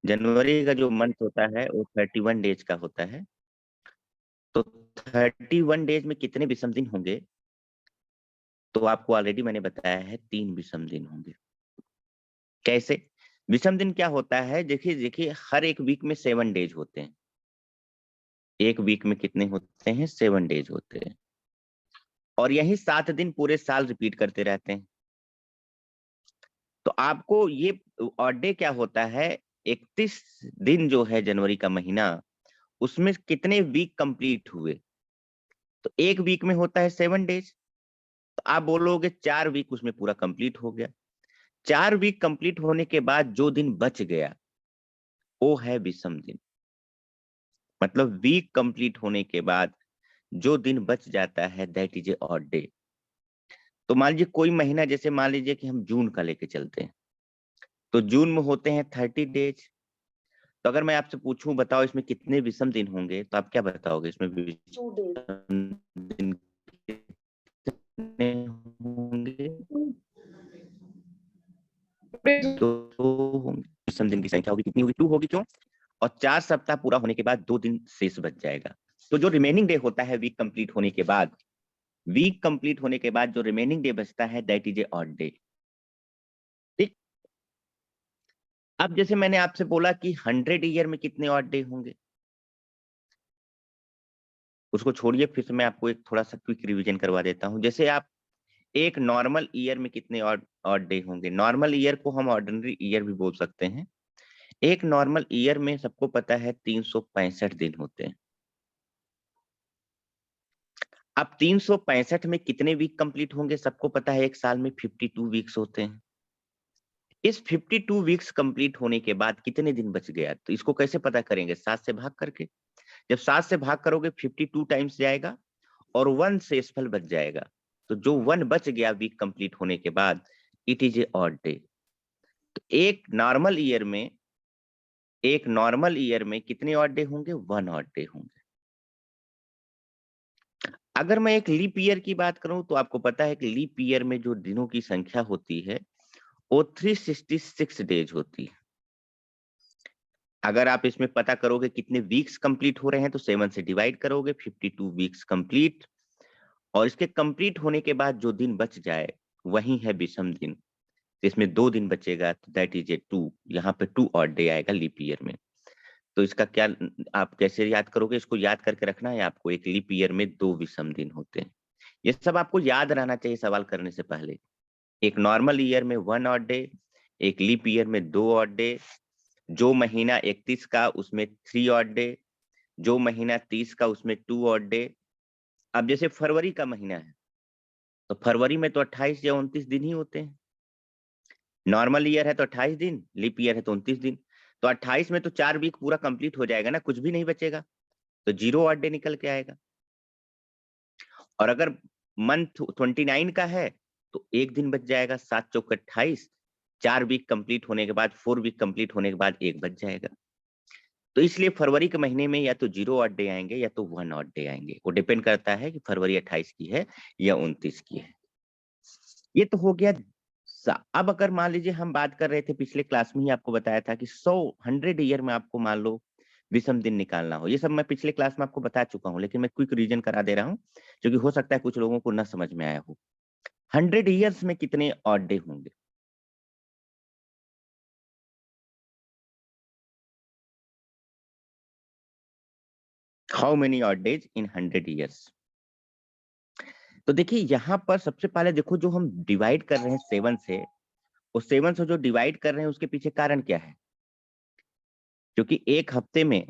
जनवरी का जो मंथ होता है वो 31 डेज का होता है। तो 31 डेज में कितने विषम दिन होंगे? तो आपको ऑलरेडी मैंने बताया है 3 विषम दिन होंगे। कैसे? विषम दिन क्या होता है? देखिए देखिए, हर एक वीक में 7 डेज होते हैं। एक वीक में कितने होते हैं? 7 डेज होते हैं। और यही 7 दिन पूरे साल रिपीट करते रहते हैं। तो आपको ये ऑड डे क्या होता है? 31 दिन जो है जनवरी का महीना, उसमें कितने वीक कंप्लीट हुए? तो एक वीक में होता है 7 डेज। तो आप बोलोगे 4 वीक उसमें पूरा कंप्लीट हो गया। 4 वीक कंप्लीट होने के बाद जो दिन बच गया वो है विषम दिन। मतलब वीक कंप्लीट होने के बाद जो दिन बच जाता है that is A odd day. तो मान लीजिए कोई महीना, जैसे मान लीजिए कि हम जून का लेके चलते हैं, तो जून में होते हैं 30 डेज। तो अगर मैं आपसे पूछूं बताओ इसमें कितने विषम दिन होंगे, तो आप क्या बताओगे? इसमें 2 days. विषम दिन कितने होंगे? 2 होंगे। विषम दिन की संख्या होगी कितनी होगी? 2 होगी। क्यों? और 4 सप्ताह पूरा होने के बाद 2 दिन शेष बच जाएगा। तो जो रिमेनिंग डे होता है वीक कंप्लीट होने के बाद, वीक कंप्लीट होने के बाद जो रिमेनिंग डे बचता है that is A odd day. ठीक। अब जैसे मैंने आपसे बोला कि 100 ईयर में कितने ऑड डे होंगे, उसको छोड़िए, फिर से मैं आपको एक थोड़ा सा क्विक रिवीजन करवा देता हूं। जैसे आप एक नॉर्मल ईयर में कितने ऑड ऑड डे होंगे? नॉर्मल ईयर को हम ऑर्डिनरी ईयर भी बोल सकते हैं। एक नॉर्मल ईयर में सबको पता है 365 दिन होते हैं। अब 365 में कितने वीक कंप्लीट होंगे? सबको पता है एक साल में 52 वीक्स होते हैं। इस 52 वीक्स कंप्लीट होने के बाद कितने दिन बच गया? तो इसको कैसे पता करेंगे? 7 से भाग करके। जब 7 से भाग करोगे 52 टाइम्स जाएगा और 1 शेषफल बच जाएगा। तो जो 1 बच गया वीक कंप्लीट होने के बाद, it is a odd day. तो एक नॉर्मल ईयर में कितने ऑड डे होंगे? 1 ऑड डे होंगे। अगर मैं एक लीप ईयर की बात करूं तो आपको पता है कि लीप ईयर में जो दिनों की संख्या होती है वो 366 डेज होती है। अगर आप इसमें पता करोगे कितने वीक्स कंप्लीट हो रहे हैं तो 7 से डिवाइड करोगे, 52 वीक्स कंप्लीट। और इसके कंप्लीट होने के बाद जो दिन बच जाए वही है विषम दिन। इसमें 2 दिन बचेगा तो दैट इज ए 2। यहाँ पे 2 ऑड डे आएगा लीप ईयर में। तो इसका क्या आप कैसे याद करोगे? इसको याद करके रखना है आपको। एक लीप ईयर में 2 विषम दिन होते हैं। ये सब आपको याद रहना चाहिए सवाल करने से पहले। एक नॉर्मल ईयर में 1 ऑड डे, एक लीप ईयर में 2 ऑड डे, जो महीना 31 का उसमें 3 ऑड डे, जो महीना 30 का उसमें 2 ऑड डे। अब जैसे फरवरी का महीना है तो फरवरी में तो 28 या 29 दिन ही होते हैं। नॉर्मल ईयर है तो 28 दिन, लीप ईयर है तो 29 दिन। तो 28 में तो 4 वीक पूरा कंप्लीट हो जाएगा ना, कुछ भी नहीं बचेगा। तो 0 ऑड डे निकल के आएगा। और अगर मंथ 29 का है तो एक दिन बच जाएगा, 7 चौक 28। 4 वीक कंप्लीट होने के बाद, 4 वीक कंप्लीट होने के बाद एक बच जाएगा। तो इसलिए फरवरी के महीने में या तो 0 ऑड डे आएंगे या तो 1 ऑड डे आएंगे। वो डिपेंड करता है कि फरवरी 28 की है या 29 की है। ये तो हो गया। अब अगर मान लीजिए हम बात कर रहे थे, पिछले क्लास में ही आपको बताया था कि 100 ईयर में आपको मान लो विषम दिन निकालना हो। ये सब मैं पिछले क्लास में आपको बता चुका हूँ, लेकिन मैं क्विक रीजन करा दे रहा हूँ क्योंकि हो सकता है कुछ लोगों को न समझ में आया हो। 100 ईयर्स में कितने ऑड डे होंगे? How many odd days in 100 years? तो देखिए यहाँ पर सबसे पहले देखो, जो हम डिवाइड कर रहे हैं 7 से, उस 7 से जो डिवाइड कर रहे हैं उसके पीछे कारण क्या है? क्योंकि एक हफ्ते में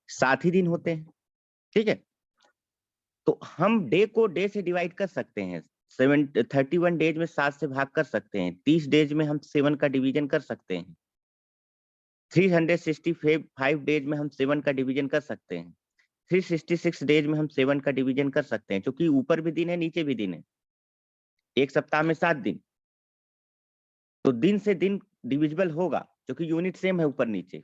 7 ही दिन होते हैं। ठीक है। तो हम डे को डे से डिवाइड कर सकते हैं। 31 डेज में 7 से भाग कर सकते हैं। 30 डेज में हम 7 का डिवीजन कर सकते हैं। 365 डेज में हम 7 का डिवीजन कर सकते हैं। 366 डेज में हम 7 का डिवीजन कर सकते हैं, क्योंकि ऊपर भी दिन है नीचे भी दिन है। एक सप्ताह में 7 दिन, तो दिन से दिन डिविजिबल होगा क्योंकि यूनिट सेम है ऊपर नीचे।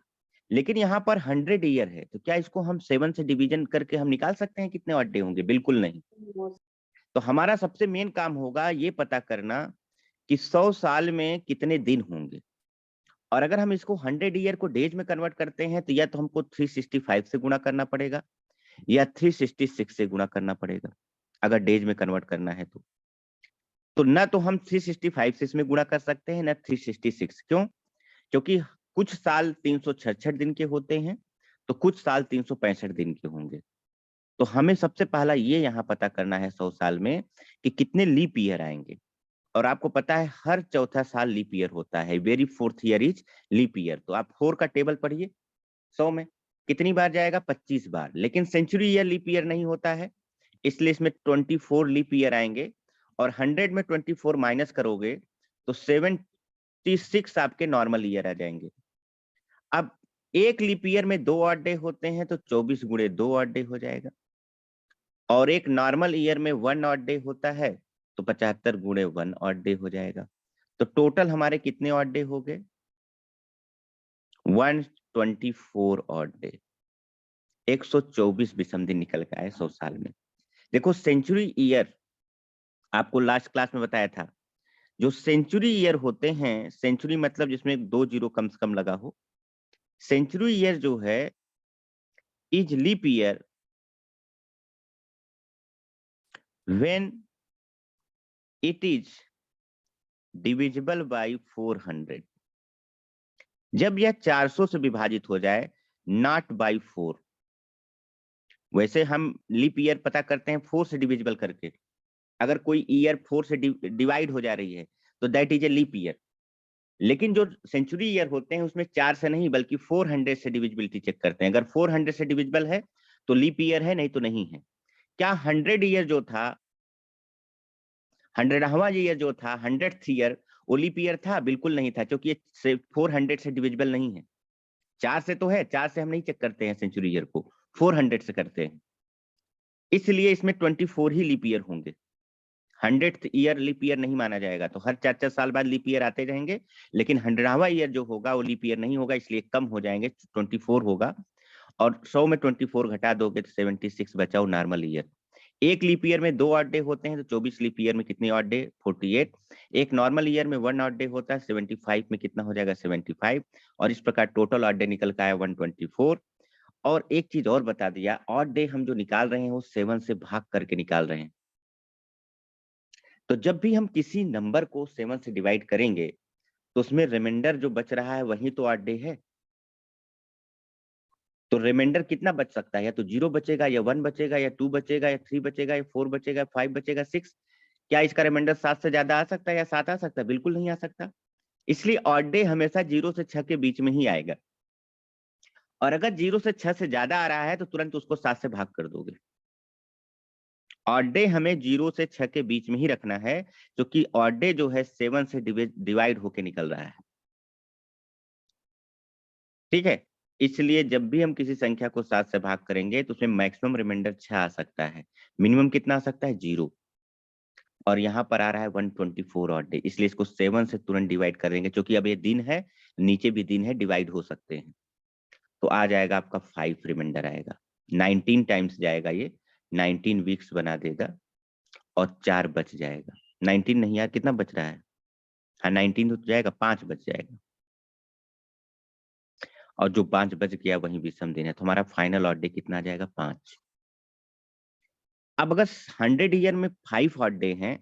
लेकिन यहाँ पर 100 ईयर है तो क्या इसको हम 7 से डिवीजन करके हम निकाल सकते हैं कितने ऑड डे होंगे? बिल्कुल नहीं। तो हमारा सबसे मेन काम होगा ये पता करना कि 100 साल में कितने दिन होंगे। और अगर हम इसको 100 ईयर को डेज में कन्वर्ट करते हैं तो या तो हमको 365 से गुणा करना पड़ेगा या 366 से गुणा करना पड़ेगा, अगर डेज में कन्वर्ट करना है तो ना तो हम 365 से इसमें गुणा कर सकते हैं ना 366। क्यों? क्योंकि कुछ साल 366 दिन के होते हैं तो कुछ साल 365 दिन के होंगे। तो हमें सबसे पहला ये यहाँ पता करना है 100 साल में कि कितने लीप ईयर आएंगे। और आपको पता है हर चौथा साल लीप ईयर होता है, every fourth year is leap year. तो आप 4 का टेबल पढ़िए, 100 में कितनी बार जाएगा? 25 बार। लेकिन सेंचुरी ईयर लीप ईयर नहीं होता है, इसलिए इसमें 24 लीप ईयर आएंगे। और 100 में 24 माइनस करोगे तो 76 आपके नॉर्मल ईयर आ जाएंगे। अब एक लीप ईयर में 2 ऑड डे होते हैं तो 24 गुणे 2 ऑड डे हो जाएगा। और एक नॉर्मल ईयर में 1 ऑड डे होता है तो 75 गुणे 1 ऑड डे हो जाएगा। तो टोटल हमारे कितने ऑड डे हो गए? 124 ऑड डे। 124 विषम दिन निकल के आए 100 साल में। देखो सेंचुरी ईयर आपको लास्ट क्लास में बताया था, जो सेंचुरी ईयर होते हैं, सेंचुरी मतलब जिसमें 2 जीरो कम से कम लगा हो, सेंचुरी ईयर जो है is leap year when it is divisible by 400। जब यह 400 से विभाजित हो जाए, नॉट बाय 4। वैसे हम लीप ईयर पता करते हैं 4 से डिविजिबल करके। अगर कोई ईयर 4 से डिवाइड हो जा रही है तो that is a leap year. लेकिन जो सेंचुरी ईयर होते हैं उसमें 4 से नहीं बल्कि 400 से डिविजिबिलिटी चेक करते हैं। अगर 400 से डिविजिबल है तो लीप ईयर है, नहीं तो नहीं है। क्या 100 ईयर जो था, 100वां ईयर जो था, 100th ईयर, वो लीप ईयर था? बिल्कुल नहीं था, क्योंकि ये 400 से डिविजिबल नहीं है। 4 से तो है, 4 से हम नहीं चेक करते हैं सेंचुरी ईयर को, 400 से करते हैं। इसलिए इसमें 24 ही लीप ईयर होंगे। 100th ईयर लीप ईयर नहीं माना जाएगा। तो हर 4-4 साल बाद लीप ईयर आते रहेंगे, लेकिन 100वां ईयर जो होगा वो लीप ईयर नहीं होगा, इसलिए कम हो जाएंगे, 24 होगा। और 100 में 24 घटा दोगे तो 76 बचाओ नॉर्मल ईयर। एक लीप ईयर में 2 ऑड डे होते हैं तो 24 लीप ईयर में कितने ऑड डे? 48। एक नॉर्मल ईयर में 1 ऑड डे होता है, 75 में कितना हो जाएगा? 75। और इस प्रकार टोटल ऑड डे निकल का आया 124। और एक चीज और बता दिया, ऑड डे हम जो निकाल रहे हैं वो 7 से भाग करके निकाल रहे हैं। तो जब भी हम किसी नंबर को 7 से डिवाइड करेंगे तो उसमें रिमाइंडर जो बच रहा है वही तो ऑड डे है। तो रिमाइंडर कितना बच सकता है? या तो 0 बचेगा, या 1 बचेगा, या 2 बचेगा, या 3 बचेगा, या 4 बचेगा, 5 बचेगा, 6। क्या इसका रिमाइंडर 7 से ज्यादा आ सकता है या 7 आ सकता है? बिल्कुल नहीं आ सकता। इसलिए ऑड डे हमेशा 0 से 6 के बीच में ही आएगा। और अगर 0 से 6 से ज्यादा आ रहा है तो तुरंत उसको 7 से भाग कर दोगे। ऑड डे हमें 0 से 6 के बीच में ही रखना है, क्योंकि ऑड डे जो है 7 से डिवाइड होके निकल रहा है। ठीक है? इसलिए जब भी हम किसी संख्या को 7 से भाग करेंगे तो उसमें मैक्सिमम रिमाइंडर 6 आ सकता है, मिनिमम कितना आ सकता है? 0। और यहाँ पर आ रहा है 124 ऑड डे, इसलिए इसको 7 से तुरंत डिवाइड करेंगे, क्योंकि अब ये दिन है, नीचे भी दिन है, डिवाइड हो सकते हैं। तो आ जाएगा आपका 5 रिमाइंडर आएगा। 19 टाइम्स जाएगा ये, 19 वीक्स बना देगा और 4 बच जाएगा। 19 नहीं यार, कितना बच रहा है? हाँ 19 तो जाएगा, 5 बच जाएगा। और जो 5 बच गया वही विषम दिन है, तो हमारा फाइनल ऑड डे कितना आ जाएगा? 5। अब अगर 100 ईयर में 5 ऑड डे हैं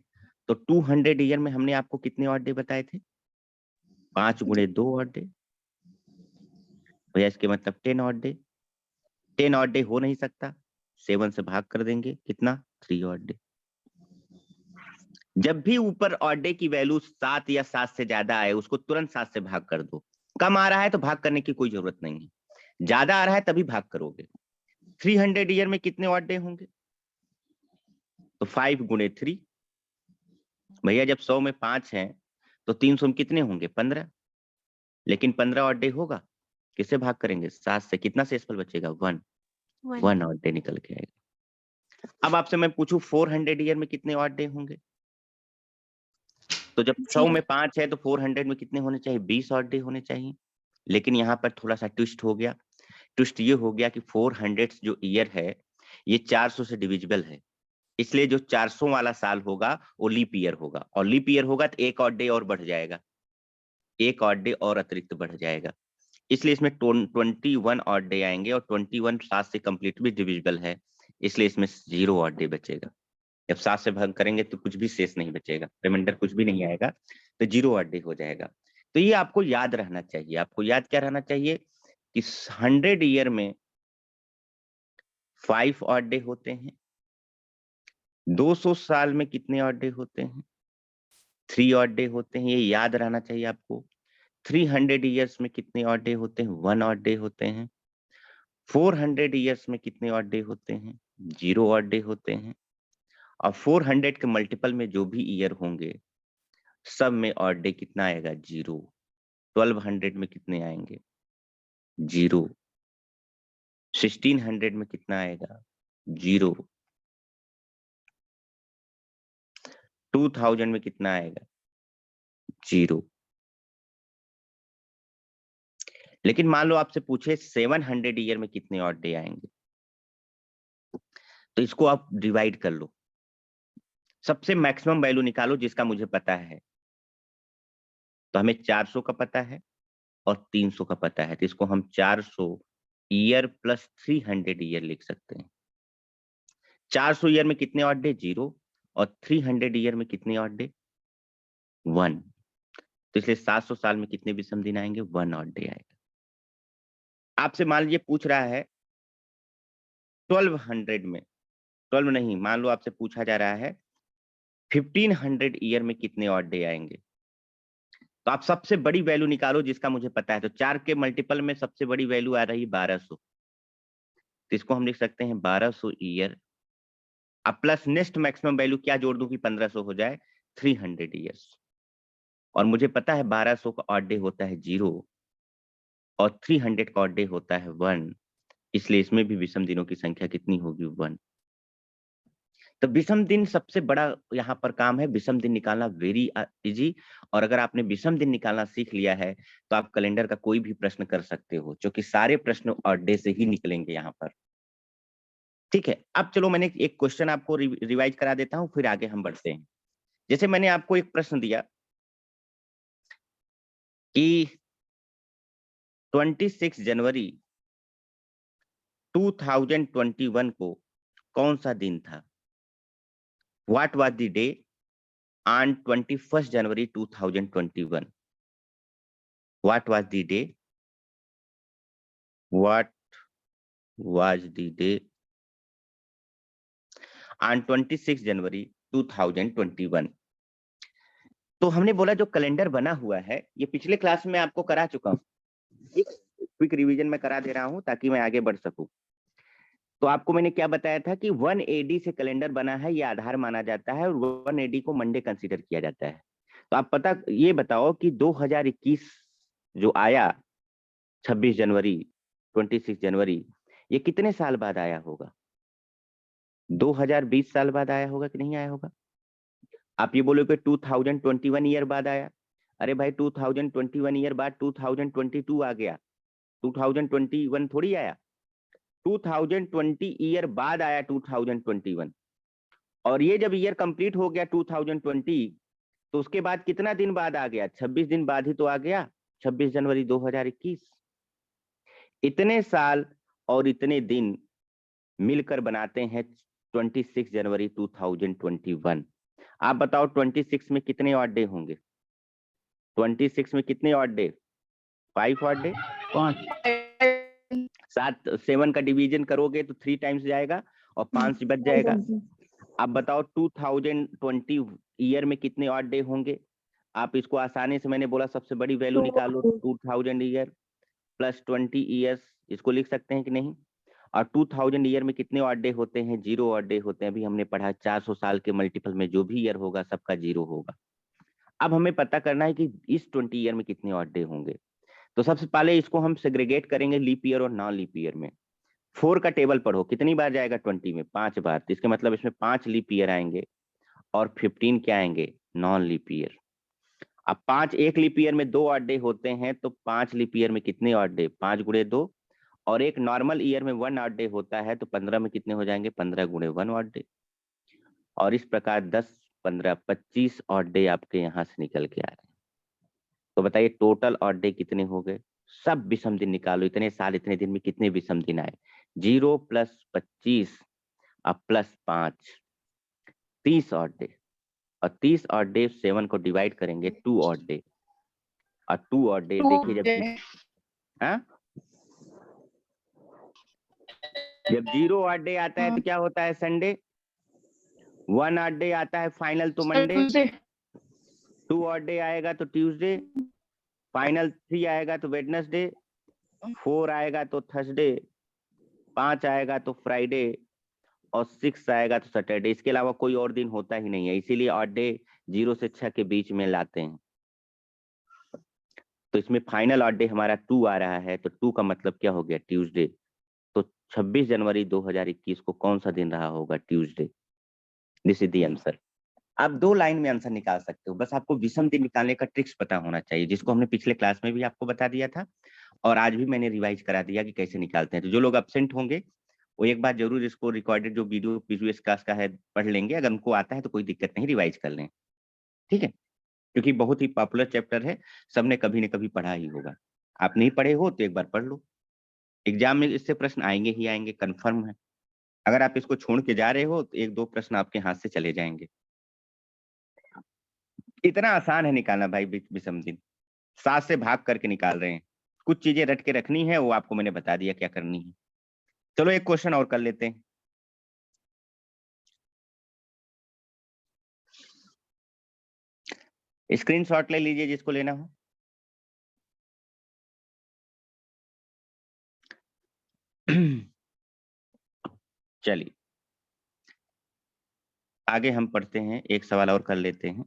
तो 200 ईयर में हमने आपको कितने ऑड डे बताए थे? 5 गुणे 2 ऑड डे। भैया इसके मतलब 10 ऑड डे। 10 ऑड डे हो नहीं सकता, 7 से भाग कर देंगे, कितना? 3 ऑड डे। जब भी ऊपर ऑड डे की वैल्यू 7 या 7 से ज्यादा आए उसको तुरंत 7 से भाग कर दो। कम आ रहा है तो भाग करने की कोई जरूरत नहीं है, ज्यादा आ रहा है तभी भाग करोगे। 300 ईयर में कितने ऑड डे होंगे? तो 5 गुणे 3। भैया जब 100 में 5 हैं तो 300 में कितने होंगे? 15। लेकिन 15 ऑड डे होगा, किससे भाग करेंगे? 7 से। कितना शेषफल बचेगा? 1। 1 ऑड डे निकल के आएगा। अब आपसे मैं पूछूं 400 ईयर में कितने ऑड डे होंगे? तो जब 100 में 5 है तो 400 में कितने होने चाहिए? 20 ऑड डे होने चाहिए। लेकिन यहाँ पर थोड़ा सा ट्विस्ट हो गया। ट्विस्ट ये हो गया कि 400 जो ईयर है ये 400 से डिविजिबल है, इसलिए जो 400 वाला साल होगा वो लीप ईयर होगा, और लीप ईयर होगा तो एक और डे और बढ़ जाएगा। एक ऑड डे और अतिरिक्त बढ़ जाएगा, इसलिए इसमें 21 ऑड डे आएंगे और 21 7 से कंप्लीट भी डिविजिबल है, इसलिए इसमें 0 ऑड डे बचेगा। जब 7 से भाग करेंगे तो कुछ भी शेष नहीं बचेगा, रिमाइंडर कुछ भी नहीं आएगा, तो 0 ऑड डे हो जाएगा। तो ये आपको याद रहना चाहिए। आपको याद क्या रहना चाहिए कि 100 ईयर में 5 ऑड डे होते हैं, 200 साल में कितने ऑड डे होते हैं, 3 ऑड डे होते हैं, ये याद रहना चाहिए आपको। 300 ईयर्स में कितने ऑड डे होते हैं, 1 ऑड डे होते हैं। 400 ईयर्स में कितने ऑड डे होते हैं, 0 ऑड डे होते हैं। और 400 के मल्टीपल में जो भी ईयर होंगे सब में ऑड डे कितना आएगा, 0। 1200 में कितने आएंगे, 0। 1600 में कितना आएगा, 0। 2000 में कितना आएगा, 0। लेकिन मान लो आपसे पूछे 700 ईयर में कितने ऑड डे आएंगे, तो इसको आप डिवाइड कर लो, सबसे मैक्सिमम वैल्यू निकालो जिसका मुझे पता है। तो हमें 400 का पता है और 300 का पता है, तो इसको हम 400 ईयर प्लस 300 ईयर लिख सकते हैं। 400 ईयर में कितने ऑड डे, 0। और 300 ईयर में कितने ऑड डे, 1। तो इसलिए 700 साल में कितने विषम दिन आएंगे, 1 ऑड डे आएगा। आपसे मान लीजिए पूछ रहा है 1200 में, 12 नहीं, मान लो आपसे पूछा जा रहा है 1500 ईयर में कितने ऑड डे आएंगे। तो आप सबसे बड़ी वैल्यू निकालो जिसका मुझे पता है। तो 4 के मल्टीपल में सबसे बड़ी वैल्यू आ रही 1200, तो इसको हम लिख सकते हैं 1200 ईयर। अब प्लस नेक्स्ट मैक्सिमम वैल्यू क्या जोड़ दूं कि 1500 हो जाए, 300 ईयर्स। और मुझे पता है 1200 का ऑड डे होता है 0 और 300 का ऑड डे होता है 1, इसलिए इसमें भी विषम दिनों की संख्या कितनी होगी, 1। तो विषम दिन सबसे बड़ा यहाँ पर काम है, विषम दिन निकालना वेरी इजी। और अगर आपने विषम दिन निकालना सीख लिया है तो आप कैलेंडर का कोई भी प्रश्न कर सकते हो, क्योंकि सारे प्रश्न ऑड डे से ही निकलेंगे यहाँ पर। ठीक है, अब चलो मैंने एक क्वेश्चन आपको रिवाइज करा देता हूँ, फिर आगे हम बढ़ते हैं। जैसे मैंने आपको एक प्रश्न दिया कि 26 जनवरी 2021 को कौन सा दिन था, what was the day on 21 January 2021। What was the day, what was the day on 26 जनवरी 2021। तो हमने बोला जो कैलेंडर बना हुआ है, ये पिछले क्लास में आपको करा चुका हूँ, क्विक रिवीजन में करा दे रहा हूँ ताकि मैं आगे बढ़ सकूं। तो आपको मैंने क्या बताया था कि 1 AD से कैलेंडर बना है, ये आधार माना जाता है और 1 AD को मंडे कंसीडर किया जाता है। तो आप ये बताओ कि 2021 जो आया 26 जनवरी 26 जनवरी, ये कितने साल बाद आया होगा, 2020 साल बाद आया होगा कि नहीं आया होगा। आप ये बोलोगे 2021 ईयर बाद आया, अरे भाई 2021 ईयर बाद 2022 आ गया, 2021 थोड़ी आया, 2020 ईयर बाद आया 2021। और ये जब ईयर कंप्लीट हो गया 2020, तो उसके बाद कितना दिन बाद आ गया, 26 दिन बाद ही तो आ गया, 26 जनवरी 2021। इतने साल और इतने दिन मिलकर बनाते हैं 26 जनवरी 2021। आप बताओ 26 में कितने ऑड डे होंगे, 26 में कितने ऑड डे, 5 ऑड डे, 7 का डिवीजन करोगे तो 3 टाइम्स जाएगा और 5 बच जाएगा। अब बताओ 2020 ईयर में कितने ऑड डे होंगे। आप इसको आसानी से, मैंने बोला सबसे बड़ी वैल्यू निकालो, 2000 ईयर प्लस 20 ईयर्स, इसको लिख सकते हैं कि नहीं। और 2000 ईयर में कितने ऑड डे होते हैं, 0 ऑड डे होते हैं। अभी हमने पढ़ा 400 साल के मल्टीपल में जो भी ईयर होगा सबका 0 होगा। अब हमें पता करना है कि इस 20 ईयर में कितने ऑड डे होंगे। तो सबसे पहले इसको हम सेग्रीगेट करेंगे लीप ईयर और नॉन लीप ईयर में। 4 का टेबल पढ़ो, कितनी बार जाएगा 20 में, 5 बार, तो इसके मतलब इसमें 5 लीप ईयर आएंगे और 15 क्या आएंगे, नॉन लीप ईयर। अब 5 एक लीप ईयर में 2 ऑड डे होते हैं, तो 5 लीप ईयर में कितने ऑड डे, 5 गुणे 2, और एक नॉर्मल ईयर में 1 ऑड डे होता है, तो 15 में कितने हो जाएंगे, 15 गुणे 1 ऑड डे। और इस प्रकार 10, 15, 25 ऑड डे आपके यहाँ से निकल के आ रहे हैं। तो बताइए टोटल ऑड डे कितने हो गए। सब विषम दिन निकालो, इतने साल इतने दिन में कितने विषम दिन आए। 0 + 25 और +5, 30 ऑड डे। और 30 ऑड डे 7 को डिवाइड करेंगे 2 ऑड डे, और 2 ऑड डे देखिए हाँ? जब 0 ऑड डे आता है तो क्या होता है संडे, 1 ऑड डे आता है फाइनल तो मंडे, 2 ऑड डे आएगा तो ट्यूसडे, फाइनल 3 आएगा तो वेडनेसडे, 4 आएगा तो थर्सडे, 5 आएगा तो फ्राइडे, और 6 आएगा तो सैटरडे। इसके अलावा कोई और दिन होता ही नहीं है, इसीलिए ऑड डे 0 से 6 के बीच में लाते हैं। तो इसमें फाइनल ऑड डे हमारा 2 आ रहा है, तो 2 का मतलब क्या हो गया, ट्यूसडे। तो 26 जनवरी 2021 को कौन सा दिन रहा होगा, Tuesday. This is the answer. आप 2 लाइन में आंसर निकाल सकते हो, बस आपको विषम दिन निकालने का ट्रिक्स पता होना चाहिए, जिसको हमने पिछले क्लास में भी आपको बता दिया था और आज भी मैंने रिवाइज करा दिया कि कैसे निकालते हैं। तो जो लोग एब्सेंट होंगे वो एक बार जरूर इसको रिकॉर्डेड जो वीडियो प्रीवियस क्लास का है पढ़ लेंगे, अगर उनको आता है तो कोई दिक्कत नहीं, रिवाइज कर लें, ठीक है। क्योंकि बहुत ही पॉपुलर चैप्टर है, सबने कभी न कभी पढ़ा ही होगा। आप नहीं पढ़े हो तो एक बार पढ़ लो, एग्जाम में इससे प्रश्न आएंगे ही आएंगे, कंफर्म है। अगर आप इसको छोड़ के जा रहे हो तो 1-2 प्रश्न आपके हाथ से चले जाएंगे। इतना आसान है निकालना भाई विषम दिन, 7 से भाग करके निकाल रहे हैं। कुछ चीजें रट के रखनी है, वो आपको मैंने बता दिया क्या करनी है। चलो एक क्वेश्चन और कर लेते हैं। स्क्रीनशॉट ले लीजिए जिसको लेना हो। चलिए आगे हम पढ़ते हैं, एक सवाल और कर लेते हैं।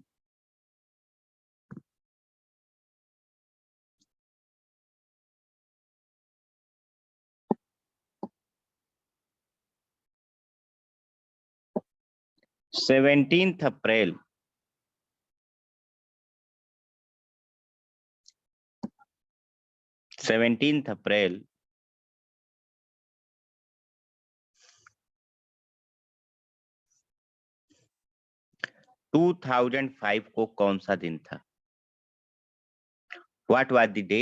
सेवेंटीन्थ अप्रैल 2005 को कौन सा दिन था। What was the day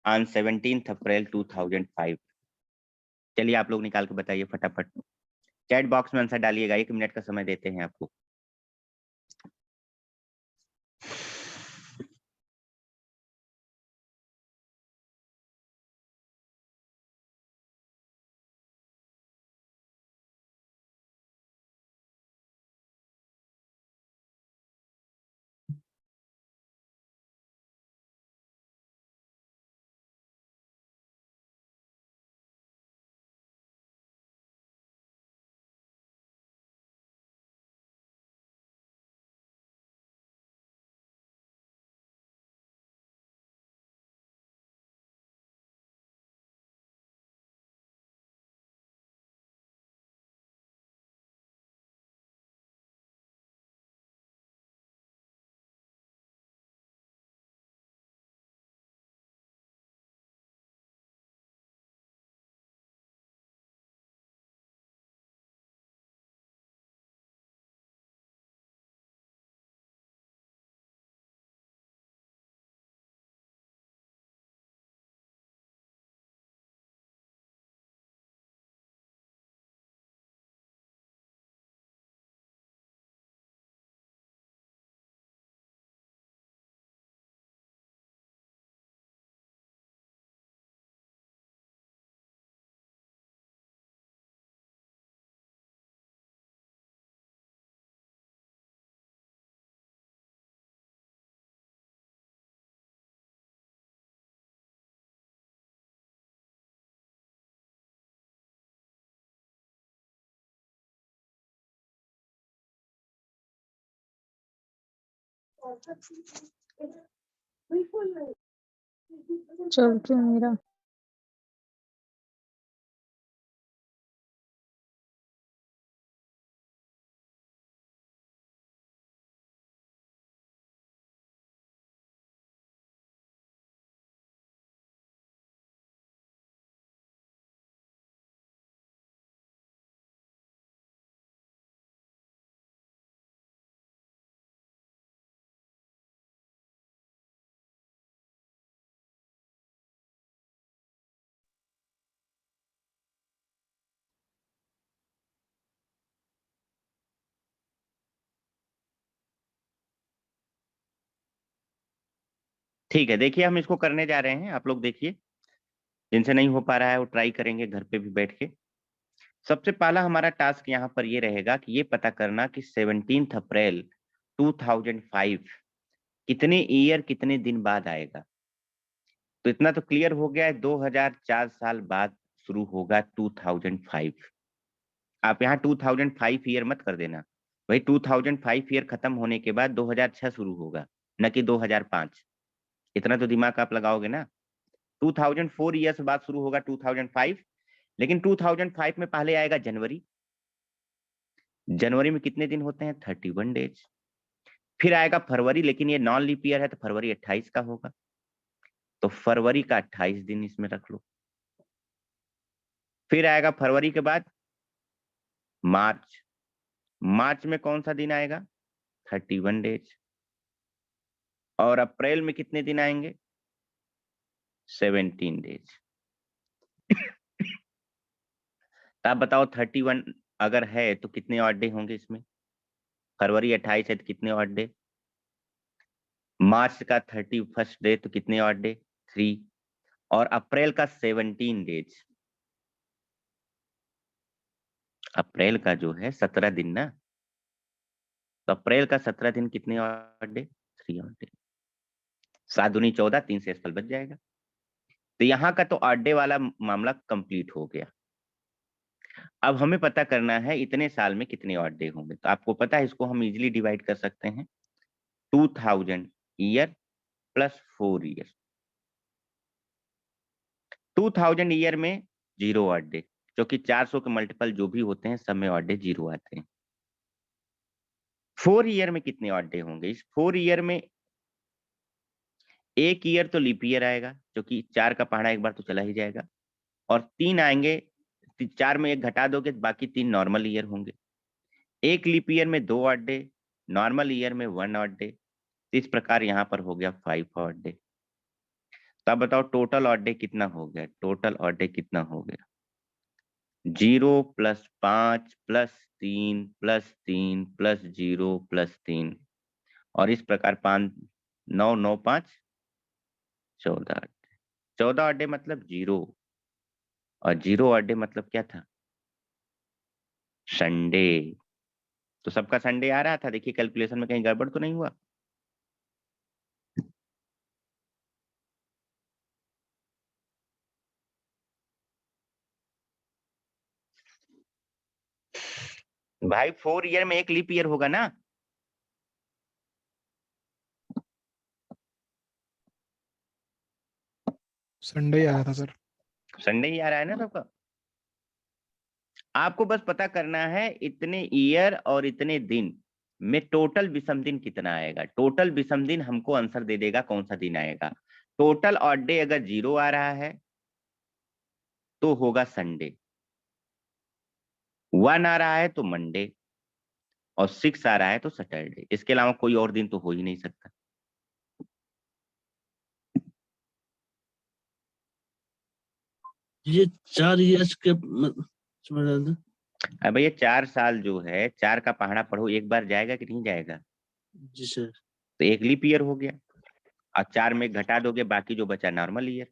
on 17 अप्रैल 2005। चलिए आप लोग निकाल के बताइए फटाफट, चैट बॉक्स में आंसर डालिएगा, 1 मिनट का समय देते हैं आपको। चल क्यों मेरा ठीक है, देखिए हम इसको करने जा रहे हैं, आप लोग देखिए, जिनसे नहीं हो पा रहा है वो ट्राई करेंगे घर पे भी बैठ के। सबसे पहला हमारा टास्क यहाँ पर ये रहेगा कि ये पता करना कि 17 अप्रैल 2005 कितने ईयर कितने दिन बाद आएगा। तो इतना तो क्लियर हो गया है, 2004 साल बाद शुरू होगा 2005। आप यहाँ 2005 ईयर मत कर देना भाई, 2005 ईयर खत्म होने के बाद 2006 शुरू होगा, न कि 2005। इतना तो दिमाग आप लगाओगे ना। 2004 ईयर्स बाद शुरू होगा 2005, लेकिन 2005 में पहले आएगा जनवरी। जनवरी में कितने दिन होते हैं? 31 डेज। फिर आएगा फरवरी, लेकिन ये नॉन लीप ईयर है तो फरवरी 28 का होगा, तो फरवरी का 28 दिन इसमें रख लो। फिर आएगा फरवरी के बाद मार्च। मार्च में कौन सा दिन आएगा? 31 डेज। और अप्रैल में कितने दिन आएंगे? 17 डेज। तो आप बताओ 31 अगर है तो कितने ऑड डे होंगे इसमें? फरवरी 28 है तो कितने ऑड डे? मार्च का 31 डे तो कितने ऑड डे? 3। और अप्रैल का 17 डेज। अप्रैल का जो है 17 दिन ना, तो अप्रैल का 17 दिन कितने ऑड डे? 3 odd day. 7 दूनी 14, 3 से फल बच जाएगा। तो यहाँ का तो ऑड डे वाला मामला कंप्लीट हो गया। अब हमें पता करना है इतने साल में कितने ऑड डे होंगे। तो आपको पता है इसको हम इजिली डिवाइड कर सकते हैं, 2000 ईयर प्लस 4 ईयर। 2000 ईयर में 0 ऑड डे, क्योंकि 400 के मल्टीपल जो भी होते हैं सब में ऑड डे 0 आते हैं। 4 ईयर में कितने ऑड डे होंगे? इस 4 ईयर में एक ईयर तो लीप ईयर आएगा, क्योंकि 4 का पहाड़ा एक बार तो चला ही जाएगा, और 3 आएंगे। 4 में एक घटा दोगे तो बाकी 3 नॉर्मल ईयर होंगे। एक लीप ईयर में 2 ऑड डे, नॉर्मल ईयर में 1 ऑड डे। इस प्रकार यहाँ पर हो गया 5 ऑड डे। तो अब बताओ टोटल ऑड डे कितना हो गया? टोटल ऑड डे कितना हो गया? 0 plus 5 plus 3 plus 3 plus 0 plus 3, और इस प्रकार 5 9 9 5 14। 14 ऑड डे मतलब 0, और 0 ऑड डे मतलब क्या था? संडे। तो सबका संडे आ रहा था, देखिए कैलकुलेशन में कहीं गड़बड़ तो नहीं हुआ। भाई 4 ईयर में एक लीप ईयर होगा ना। संडे ही आया था सर। संडे ही आ रहा है ना सबका। आपको बस पता करना है इतने ईयर और इतने दिन में टोटल विषम दिन कितना आएगा। टोटल विषम दिन हमको आंसर दे देगा कौन सा दिन आएगा। टोटल ऑड डे अगर 0 आ रहा है तो होगा संडे, 1 आ रहा है तो मंडे, और 6 आ रहा है तो सैटरडे। इसके अलावा कोई और दिन तो हो ही नहीं सकता। ये 4 ईयर्स के अब ये 4 साल जो है, 4 का पहाड़ा पढ़ो, एक बार जाएगा कि नहीं जाएगा? जी सर। तो एक लीप ईयर हो गया, और 4 में घटा दोगे बाकी जो बचा नॉर्मल ईयर।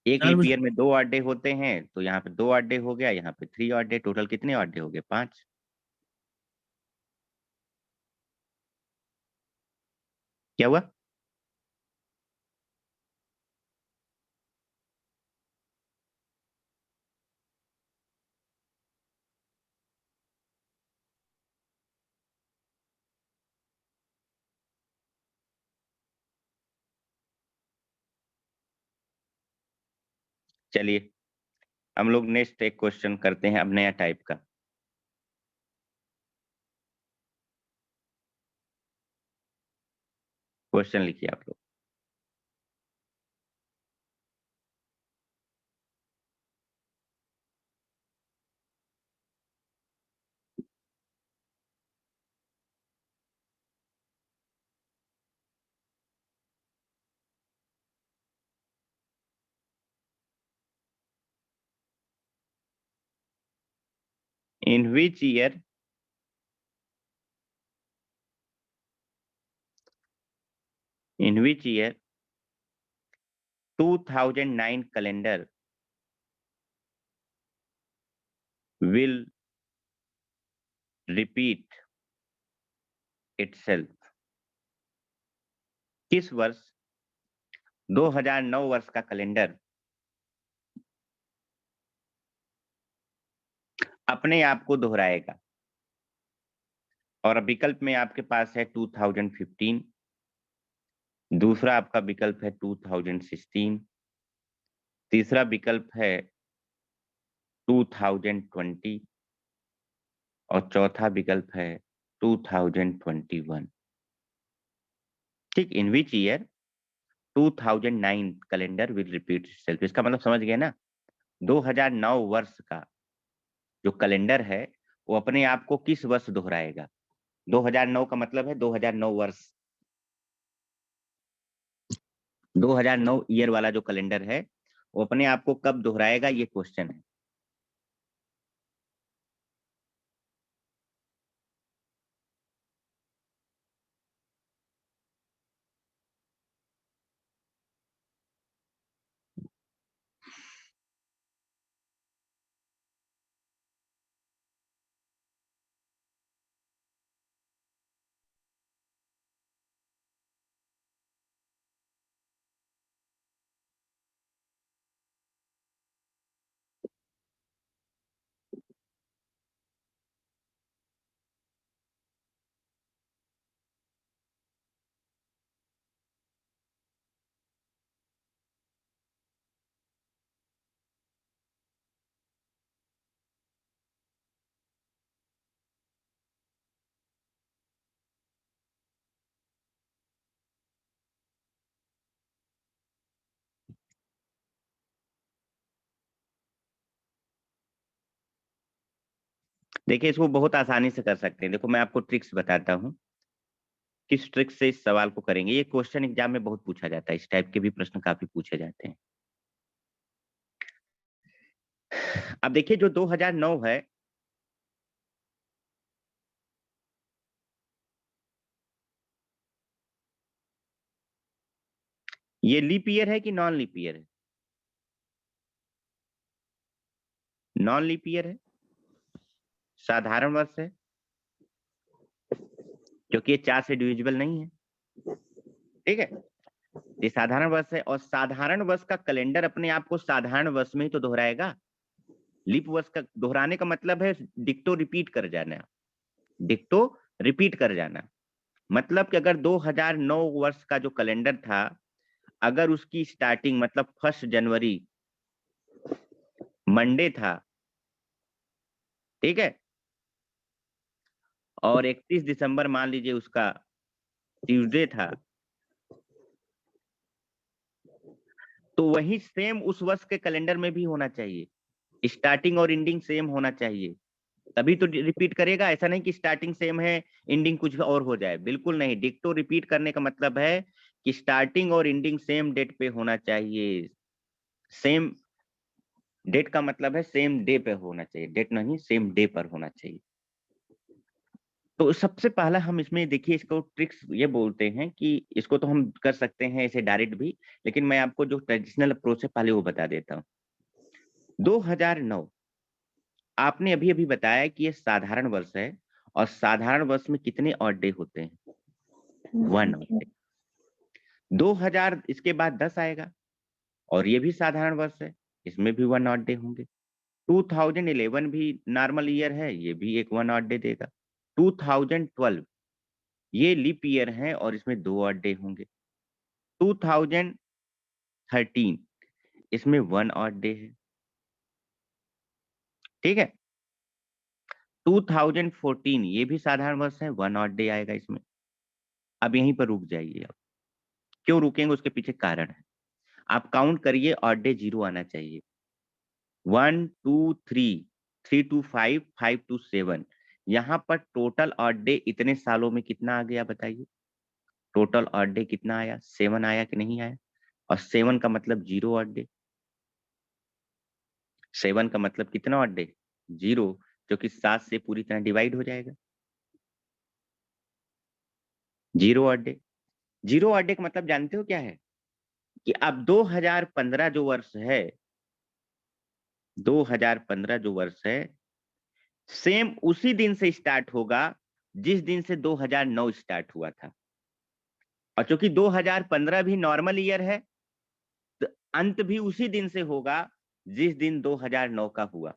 एक 4 लीप में ईयर में 2 ऑड डे होते हैं, तो यहाँ पे 2 ऑड डे हो गया, यहाँ पे 3 ऑड डे। टोटल कितने ऑड डे हो गए? 5। क्या हुआ? चलिए हम लोग नेक्स्ट एक क्वेश्चन करते हैं, अब नया टाइप का। क्वेश्चन लिखिए आप लोग। In which year in which year 2009 calendar will repeat itself. किस वर्ष 2009 वर्ष का कैलेंडर अपने आप को दोहराएगा? और विकल्प में आपके पास है 2015, दूसरा आपका विकल्प है 2016, तीसरा विकल्प है 2020 और चौथा विकल्प है 2021। ठीक, in which year 2009 calendar will repeat itself. इसका मतलब समझ गए ना, 2009 वर्ष का जो कैलेंडर है वो अपने आप को किस वर्ष दोहराएगा? 2009 का मतलब है 2009 वर्ष, 2009 ईयर वाला जो कैलेंडर है वो अपने आप को कब दोहराएगा, ये क्वेश्चन है। देखिए, इसको बहुत आसानी से कर सकते हैं। देखो, मैं आपको ट्रिक्स बताता हूँ, किस ट्रिक से इस सवाल को करेंगे। ये क्वेश्चन एग्जाम में बहुत पूछा जाता है, इस टाइप के भी प्रश्न काफी पूछे जाते हैं। अब देखिए, जो 2009 है, ये लीप ईयर है कि नॉन लीप ईयर है? नॉन लीप ईयर है, साधारण वर्ष है, क्योंकि ये 4 से डिविजिबल नहीं है। ठीक है, ये साधारण वर्ष है और साधारण वर्ष का कैलेंडर अपने आप को साधारण वर्ष में ही तो दोहराएगा। लीप वर्ष का दोहराने का मतलब है डिक्टो रिपीट कर जाना, डिक्टो रिपीट कर जाना। मतलब कि अगर 2009 वर्ष का जो कैलेंडर था, अगर उसकी स्टार्टिंग मतलब 1 जनवरी मंडे था, ठीक है, और 31 दिसंबर मान लीजिए उसका ट्यूसडे था, तो वही सेम उस वर्ष के कैलेंडर में भी होना चाहिए, स्टार्टिंग और एंडिंग सेम होना चाहिए, तभी तो रिपीट करेगा। ऐसा नहीं कि स्टार्टिंग सेम है, एंडिंग कुछ और हो जाए, बिल्कुल नहीं। डिक्टो रिपीट करने का मतलब है कि स्टार्टिंग और एंडिंग सेम डेट पे होना चाहिए। सेम डेट का मतलब है सेम डे पे होना चाहिए, डेट नहीं, सेम डे पर होना चाहिए। तो सबसे पहला हम इसमें देखिए, इसको ट्रिक्स ये बोलते हैं कि इसको तो हम कर सकते हैं ऐसे डायरेक्ट भी, लेकिन मैं आपको जो ट्रेडिशनल अप्रोच है पहले वो बता देता हूँ। 2009 आपने अभी अभी बताया कि ये साधारण वर्ष है, और साधारण वर्ष में कितने ऑड डे होते हैं? 1 ऑड डे। 2000 इसके बाद 10 आएगा, और ये भी साधारण वर्ष है, इसमें भी 1 ऑड डे होंगे। 2011 भी नॉर्मल ईयर है, ये भी एक 1 ऑड डे देगा। 2012 ये लीप ईयर है और इसमें 2 ऑड डे होंगे। 2013 इसमें 1 ऑड डे है, ठीक है। 2014 ये भी साधारण वर्ष है, 1 ऑड डे आएगा इसमें। अब यहीं पर रुक जाइए आप। क्यों रुकेंगे, उसके पीछे कारण है। आप काउंट करिए, ऑड डे 0 आना चाहिए। 1 2 3 3 to 5 5 to 7, यहाँ पर टोटल ऑड डे इतने सालों में कितना आ गया बताइए? टोटल ऑड डे कितना आया? 7 आया कि नहीं आया? और 7 का मतलब 0 ऑड डे। 7 का मतलब कितना ऑड डे? 0, जो कि 7 से पूरी तरह डिवाइड हो जाएगा। 0 ऑड डे। 0 ऑड डे का मतलब जानते हो क्या है? कि अब 2015 जो वर्ष है, 2015 जो वर्ष है, सेम उसी दिन से स्टार्ट होगा जिस दिन से 2009 स्टार्ट हुआ था। और चूंकि 2015 भी नॉर्मल ईयर है, तो अंत भी उसी दिन से होगा जिस दिन 2009 का हुआ।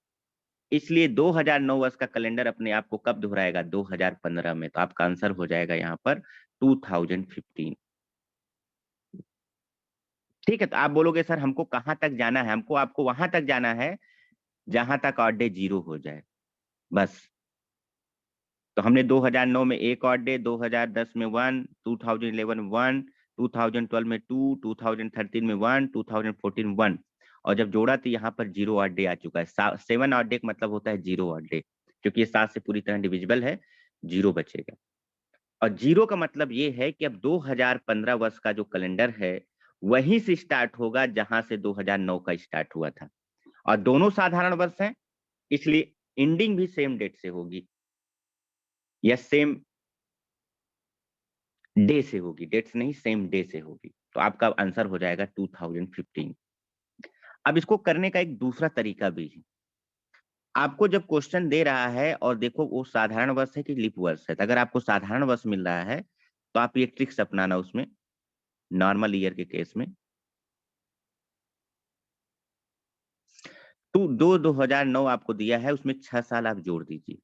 इसलिए 2009 वर्ष का कैलेंडर अपने आप को कब दोहराएगा? 2015 में। तो आपका आंसर हो जाएगा यहाँ पर 2015। ठीक है, तो आप बोलोगे सर हमको कहाँ तक जाना है? हमको आपको वहां तक जाना है जहां तक ऑड डे 0 हो जाए, बस। तो हमने 2009 में एक ऑड डे, 2010 में 1, 2011 1, 2012 में 2, 2013 में 1, 2014 1, और जब जोड़ा तो यहाँ पर 0 ऑड डे आ चुका है। 7 ऑड डे का मतलब होता है 0 ऑड डे, क्योंकि ये 7 से पूरी तरह डिविजिबल है, 0 बचेगा। और 0 का मतलब ये है कि अब 2015 वर्ष का जो कैलेंडर है वहीं से स्टार्ट होगा जहां से 2009 का स्टार्ट हुआ था। और दोनों साधारण वर्ष हैं, इसलिए एंडिंग भी सेम डेट से होगी या सेम डे से होगी, डेट्स नहीं, सेम डे से होगी। तो आपका आंसर हो जाएगा 2015। अब इसको करने का एक दूसरा तरीका भी है। आपको जब क्वेश्चन दे रहा है और देखो वो साधारण वर्ष है कि लीप वर्ष है, तो अगर आपको साधारण वर्ष मिल रहा है तो आप ये ट्रिक्स अपनाना उसमें, नॉर्मल ईयर के केस में। तो 2009 आपको दिया है, उसमें 6 साल आप जोड़ दीजिए।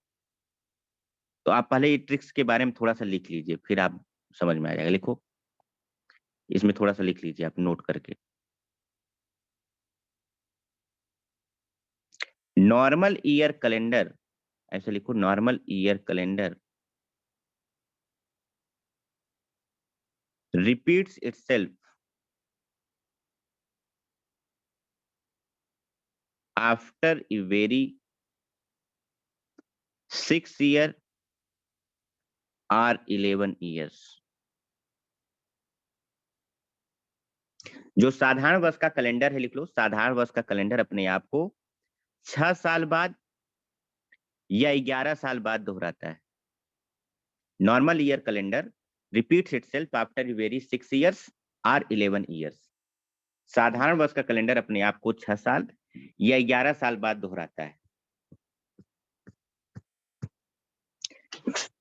तो आप पहले ये ट्रिक्स के बारे में थोड़ा सा लिख लीजिए, फिर आप समझ में आ जाएगा। लिखो, इसमें थोड़ा सा लिख लीजिए आप नोट करके। नॉर्मल ईयर कैलेंडर, ऐसे लिखो, normal year calendar repeats itself after every 6 year or 11 years। जो साधारण वर्ष का कैलेंडर है, लिख लो, साधारण वर्ष का कैलेंडर अपने आप को 6 साल बाद या 11 साल बाद दोहराता है। Normal year calendar repeats itself after very 6 years और 11 years। साधारण वर्ष का कैलेंडर अपने आप को 6 साल या 11 साल बाद दोहराता है।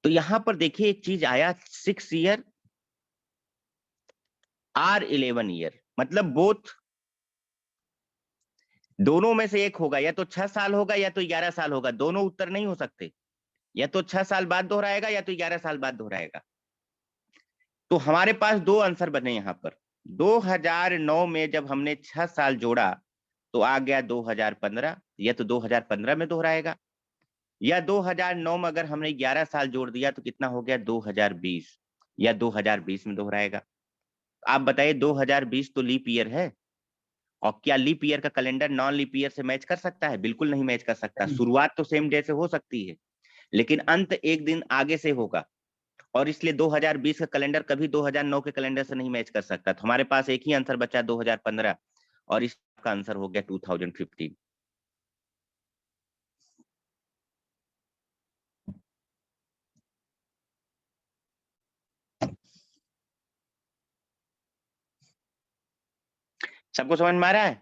तो यहां पर देखिए एक चीज आया, 6 year और 11 year, मतलब बोथ, दोनों में से एक होगा, या तो 6 साल होगा या तो 11 साल होगा। दोनों उत्तर नहीं हो सकते, या तो 6 साल बाद दोहराएगा या तो 11 साल बाद दोहराएगा। तो हमारे पास दो आंसर बने यहाँ पर। 2009 में जब हमने 6 साल जोड़ा तो आ गया 2015, या तो 2015 में दोहराएगा, या 2009 में अगर हमने 11 साल जोड़ दिया तो कितना हो गया? 2020, या 2020 में दोहराएगा। आप बताइए, 2020 तो लीप ईयर है, और क्या लीप ईयर का कैलेंडर नॉन लीप ईयर से मैच कर सकता है? बिल्कुल नहीं मैच कर सकता। शुरुआत तो सेम डे से हो सकती है, लेकिन अंत एक दिन आगे से होगा, और इसलिए 2020 का कैलेंडर कभी 2009 के कैलेंडर से नहीं मैच कर सकता। तो हमारे पास एक ही आंसर बचा 2015, और इसका आंसर हो गया 2015। सबको समझ में आ रहा है?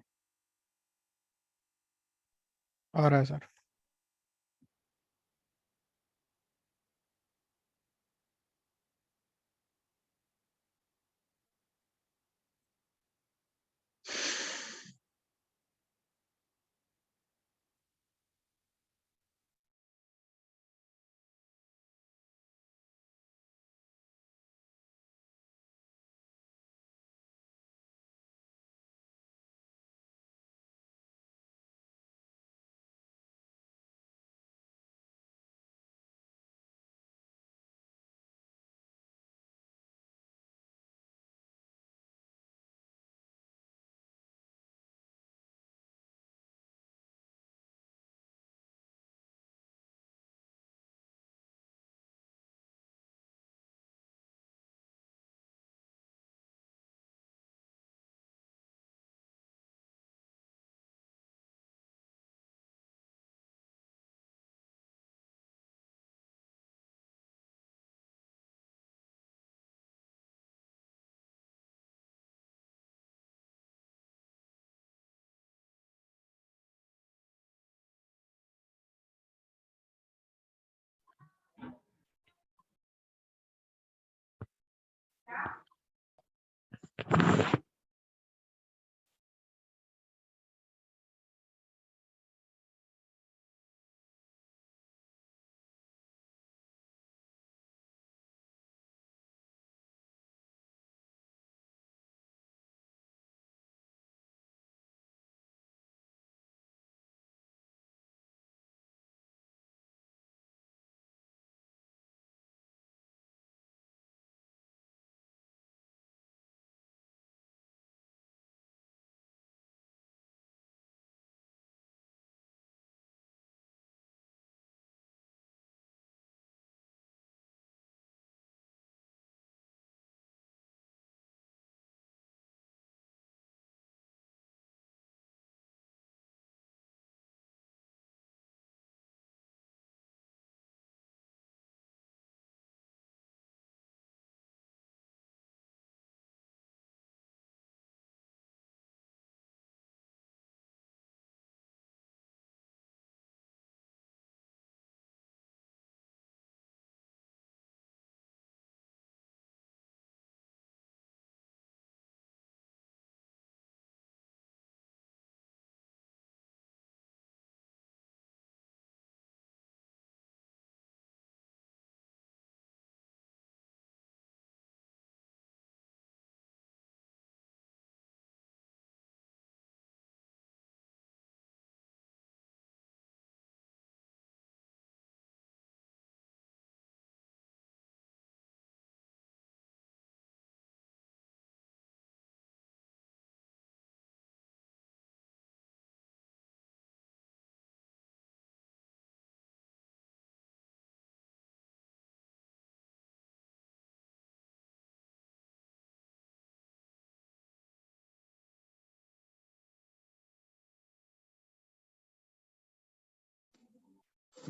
आ रहा है सर।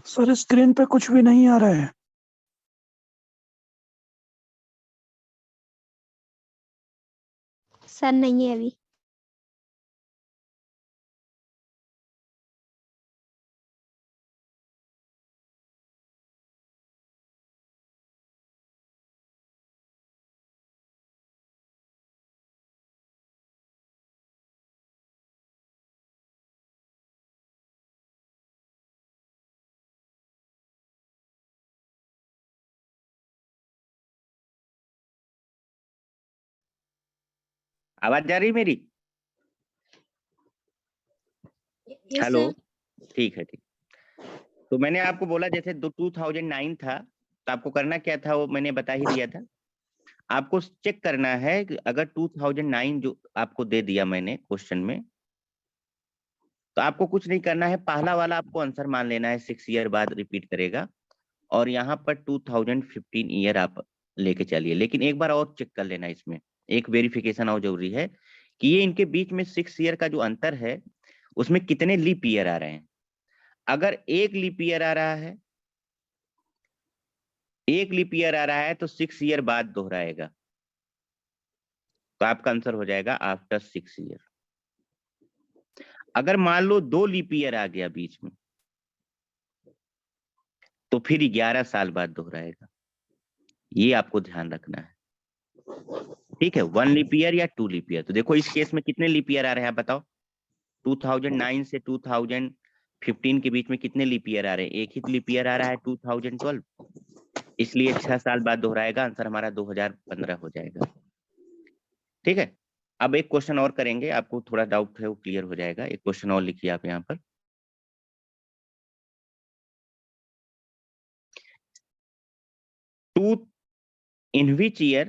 सर स्क्रीन पे कुछ भी नहीं आ रहा है। सर नहीं है अभी। आवाज जा रही है मेरी? Yes hello, sir. ठीक है, ठीक। तो मैंने आपको बोला जैसे 2009 था, तो आपको करना क्या था वो मैंने बता ही दिया था। आपको चेक करना है कि अगर 2009 जो आपको दे दिया मैंने क्वेश्चन में, तो आपको कुछ नहीं करना है, पहला वाला आपको आंसर मान लेना है, 6 ईयर बाद रिपीट करेगा, और यहाँ पर 2015 ईयर आप लेके चलिए। लेकिन एक बार और चेक कर लेना, इसमें एक वेरिफिकेशन और जरूरी है कि ये इनके बीच में 6 ईयर का जो अंतर है उसमें कितने लीप ईयर आ रहे हैं। अगर एक लीप ईयर आ रहा है, एक लीप ईयर आ रहा है तो 6 ईयर बाद दोहराएगा, तो आपका आंसर हो जाएगा आफ्टर 6 ईयर। अगर मान लो 2 लीप ईयर आ गया बीच में, तो फिर 11 साल बाद दोहराएगा। ये आपको ध्यान रखना है, ठीक है। 1 लीप ईयर या 2 लीप ईयर। तो देखो इस केस में कितने लीप ईयर आ रहे हैं आप बताओ। 2009 से 2015 के बीच में कितने लीप ईयर आ रहे हैं? एक ही लीप ईयर आ रहा है, 2012, इसलिए 6 साल बाद दोहराएगा। आंसर हमारा 2015 हो जाएगा, ठीक है। अब एक क्वेश्चन और करेंगे, आपको थोड़ा डाउट है वो क्लियर हो जाएगा। एक क्वेश्चन और लिखिए आप यहाँ पर। Two in which year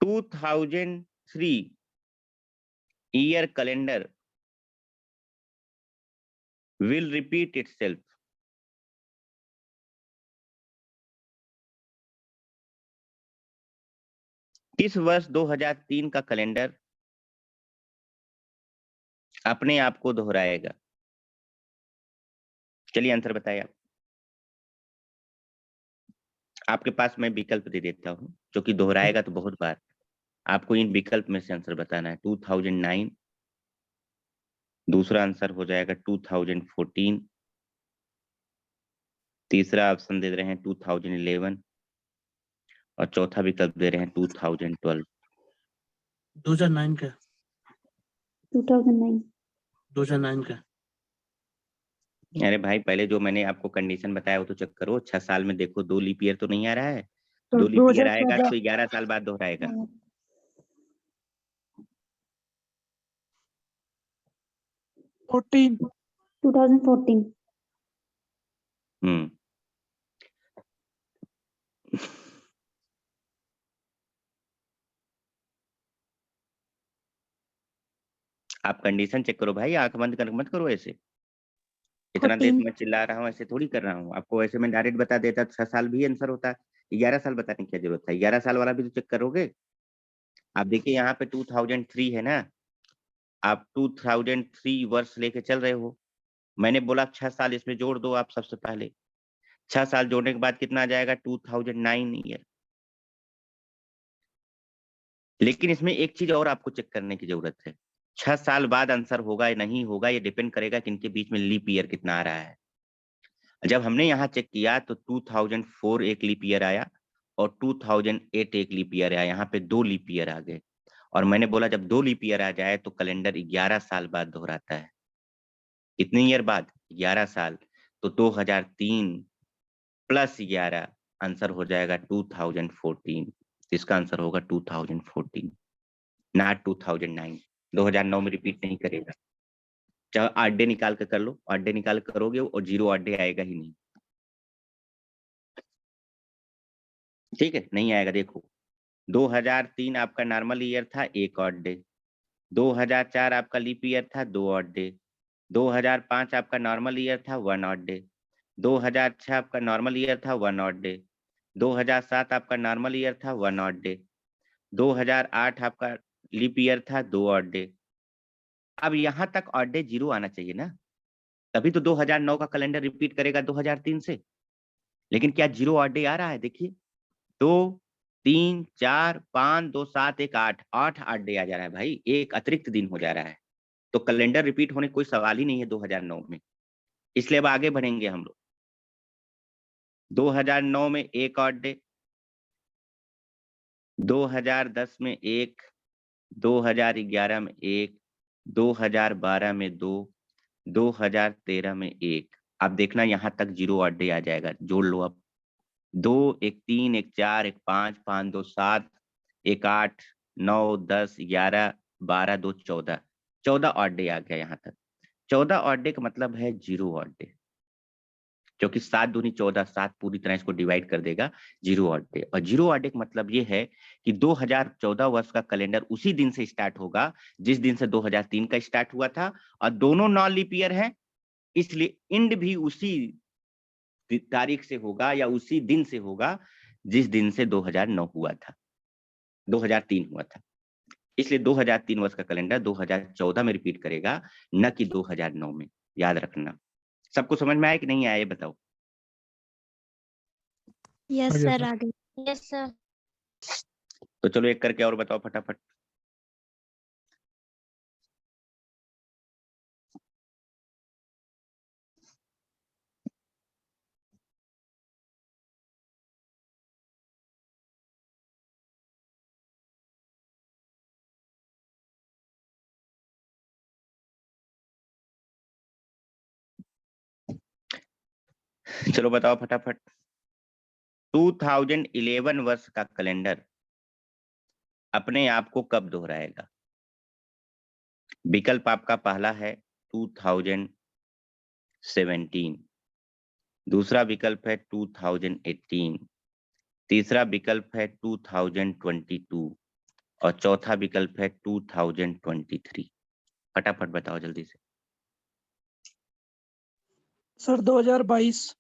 2003 year calendar will repeat itself? किस वर्ष 2003 का कैलेंडर अपने आप को दोहराएगा? चलिए आंसर बताइए आप। आपके पास मैं विकल्प दे देता हूं, जो कि दोहराएगा तो बहुत बार। आपको इन विकल्प में से आंसर बताना है। 2009, दूसरा आंसर हो जाएगा 2014, तीसरा ऑप्शन दे रहे हैं 2011, और चौथा विकल्प दे रहे हैं 2012। 2009 का 2009। 2009 का। अरे भाई, पहले जो मैंने आपको कंडीशन बताया वो तो चेक करो। 6 साल में देखो 2 लीप ईयर तो नहीं आ रहा है। तो 2 लीप ईयर आएगा 2014 तो 11 साल बाद दोहराएगा। 2014। आप कंडीशन चेक करो भाई, आंख बंद कर मत करो ऐसे। इतना देर 14। मैं चिल्ला रहा हूँ, ऐसे थोड़ी कर रहा हूँ आपको। ऐसे मैं डायरेक्ट बता देता 6 साल भी आंसर होता, 11 साल बताने की क्या जरूरत है? 11 साल वाला भी तो चेक करोगे। आप देखिए यहाँ पे 2003 है ना, आप 2003 वर्ष लेके चल रहे हो। मैंने बोला 6 साल इसमें जोड़ दो आप सबसे पहले। 6 साल जोड़ने के बाद कितना आ जाएगा? 2009 ईयर। लेकिन इसमें एक चीज और आपको चेक करने की जरूरत है। 6 साल बाद आंसर होगा या नहीं होगा, ये डिपेंड करेगा कि इनके बीच में लीप ईयर कितना आ रहा है। जब हमने यहाँ चेक किया तो 2004 एक लीप ईयर आया और 2008 एक लीप ईयर आया। यहाँ पे 2 लीप ईयर आ गए, और मैंने बोला जब 2 लीप ईयर आ जाए तो कैलेंडर 11 साल बाद दोहराता है। कितने ईयर बाद? 11 साल। तो 2003 प्लस 11 आंसर हो जाएगा 2014। इसका आंसर होगा 2014, नॉट 2009। 2009 में रिपीट नहीं करेगा। चाहे 8 डे निकाल के कर लो, 8 डे निकाल के करोगे और 0 8 डे आएगा ही नहीं, ठीक है, नहीं आएगा। देखो 2003 आपका नॉर्मल ईयर था, 1 ऑड डे। 2004 आपका लीप ईयर था, 2 ऑड डे। 2005 आपका नॉर्मल ईयर था, 1 ऑड डे। 2006 आपका नॉर्मल ईयर था, 1 ऑड डे। 2007 आपका नॉर्मल ईयर था, 1 ऑड डे। 2008 आपका लीप ईयर था 2 ऑड डे। अब यहां तक ऑड डे 0 आना चाहिए ना, तभी तो 2009 का कैलेंडर रिपीट करेगा 2003 से। लेकिन क्या 0 ऑड डे आ रहा है? देखिए 2 3 4 5 2 7 1 8 8 ऑड डे आ जा रहा है भाई, एक अतिरिक्त दिन हो जा रहा है। तो कैलेंडर रिपीट होने कोई सवाल ही नहीं है 2009 में। इसलिए अब आगे बढ़ेंगे हम लोग। 2009 में एक ऑड डे, 2010 में एक, 2011 में एक, 2012 में दो, 2013 में एक। अब देखना यहाँ तक 0 ऑड डे आ जाएगा, जोड़ लो अब। 2 1 3 1 4 1 5 5 2 7 1 8 9 10 11 12 2 14 14 ऑड डे आ गया यहाँ तक। 14 ऑड डे का मतलब है 0 ऑड डे, क्योंकि 7 दूनी 14, 7 पूरी तरह इसको डिवाइड कर देगा 0 ऑड डे। और 0 ऑड डे का मतलब ये है कि 2014 वर्ष का कैलेंडर उसी दिन से स्टार्ट होगा जिस दिन से 2003 का स्टार्ट हुआ था, और दोनों नॉन लीप ईयर है, इसलिए इंड भी उसी तारीख से होगा या उसी दिन से होगा जिस दिन से 2009 हुआ था, 2003 हुआ था। इसलिए 2003 वर्ष का कैलेंडर 2014 में रिपीट करेगा, न कि 2009 में। याद रखना। सबको समझ में आया कि नहीं आया, ये बताओ। यस आगे सर, सर। आगे। Yes sir. तो चलो एक करके और बताओ फटाफट। चलो बताओ फटाफट। 2011 वर्ष का कैलेंडर अपने आप को कब दोहराएगा? विकल्प आपका पहला है 2017, दूसरा विकल्प है 2018, तीसरा विकल्प है 2022 और चौथा विकल्प है 2023। फटाफट बताओ जल्दी से। सर 2022।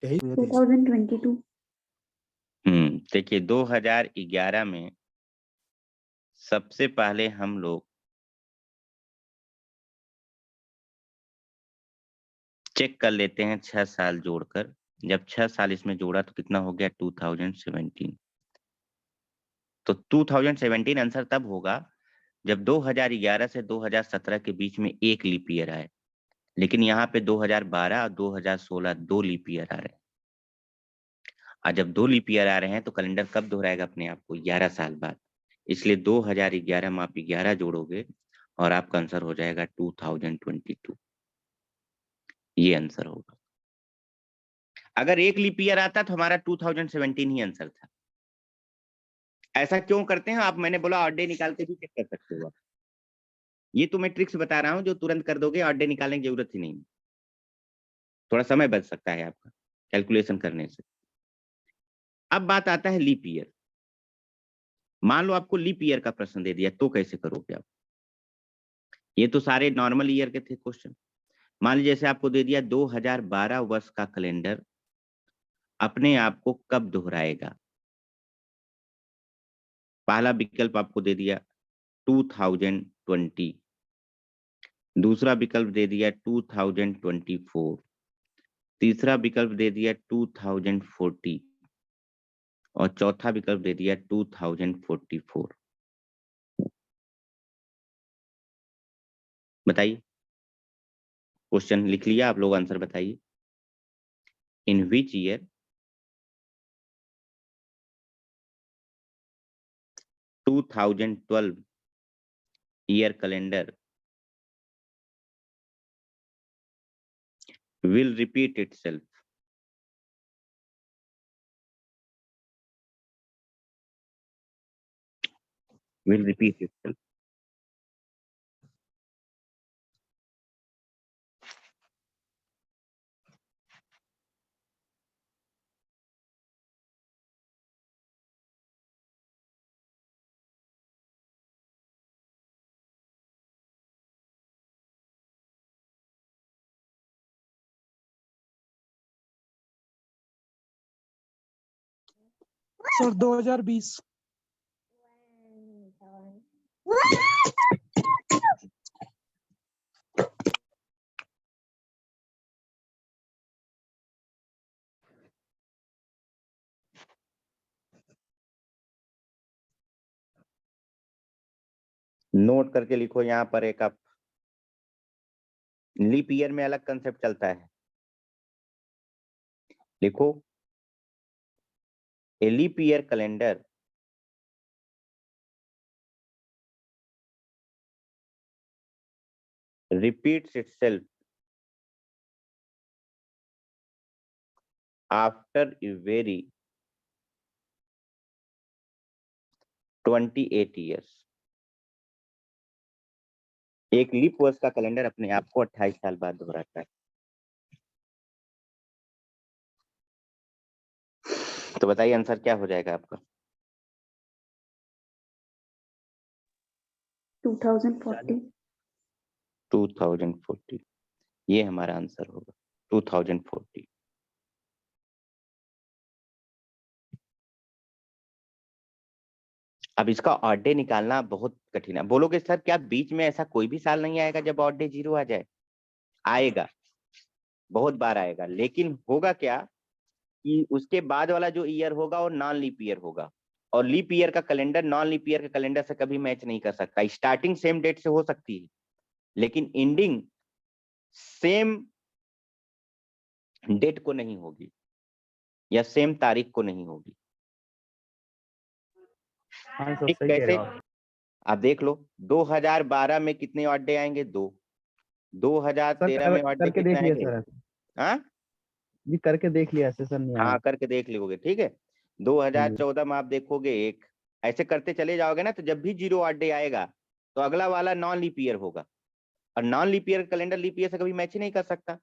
यही 2022। देखिए 2011 में सबसे पहले हम लोग चेक कर लेते हैं 6 साल जोड़कर। जब 6 साल इसमें जोड़ा तो कितना हो गया? 2017। तो 2017 आंसर तब होगा जब 2011 से 2017 के बीच में एक लीप ईयर आए। लेकिन यहाँ पे 2012 और 2016 दो लीप ईयर आ रहे हैं। और जब दो लीप ईयर आ रहे हैं तो कैलेंडर कब दोहराएगा अपने आप को? 11 साल बाद। इसलिए 2011 में आप 11 जोड़ोगे और आपका आंसर हो जाएगा 2022। ये आंसर होगा। अगर एक लीप ईयर आता तो हमारा 2017 ही आंसर था। ऐसा क्यों करते हैं आप? मैंने बोला ऑड डे निकाल के भी चेक कर सकते हो आप। ये तो मैं ट्रिक्स बता रहा हूँ जो तुरंत कर दोगे, ऑड डे निकालने की जरूरत ही नहीं। थोड़ा समय बच सकता है आपका कैलकुलेशन करने से। अब बात आता है लीप ईयर। मान लो आपको लीप ईयर का प्रश्न दे दिया तो कैसे करोगे आप? ये तो सारे नॉर्मल ईयर के थे क्वेश्चन। मान लीजिए जैसे आपको दे दिया 2012 वर्ष का कैलेंडर अपने आप को कब दोहराएगा। पहला विकल्प आपको दे दिया 2020, दूसरा विकल्प दे दिया 2024, तीसरा विकल्प दे दिया 2040 और चौथा विकल्प दे दिया 2044। बताइए, क्वेश्चन लिख लिया आप लोग? आंसर बताइए। In which year 2012 year calendar will repeat itself? Will repeat itself. Sir 2020 note करके लिखो यहाँ पर एक आप, लीप ईयर में अलग कंसेप्ट चलता है। लिखो, a leap year calendar repeats itself after every 28 years। एक लीप वर्ष का कैलेंडर अपने आप को 28 साल बाद दोहराता है। तो बताइए आंसर क्या हो जाएगा आपका? 2040। 2040 ये हमारा आंसर होगा, 2040। अब इसका ऑड डे निकालना बहुत कठिन है। बोलोगे सर क्या बीच में ऐसा कोई भी साल नहीं आएगा जब ऑड डे 0 आ जाए? आएगा, बहुत बार आएगा, लेकिन होगा क्या कि उसके बाद वाला जो ईयर होगा वो नॉन लीप ईयर होगा, और लीप ईयर का कैलेंडर नॉन लीप ईयर के कैलेंडर से कभी मैच नहीं कर सकता। स्टार्टिंग सेम डेट से हो सकती है, लेकिन एंडिंग सेम डेट को नहीं होगी या सेम तारीख को नहीं होगी। ठीक, कैसे? आप देख लो, 2012 में कितने ऑड डे आएंगे? 2। 2013 में ऑड डे कितने आएंगे? हाँ जी करके देख लिया ऐसे सर, नहीं हाँ, आया। करके देख लोगे, ठीक है। 2014 में आप देखोगे 1, ऐसे करते चले जाओगे ना, तो जब भी 0 ऑड डे आएगा तो अगला वाला नॉन लीप ईयर होगा, और non leap year calendar leap year से कभी मैच ही नहीं कर सकता।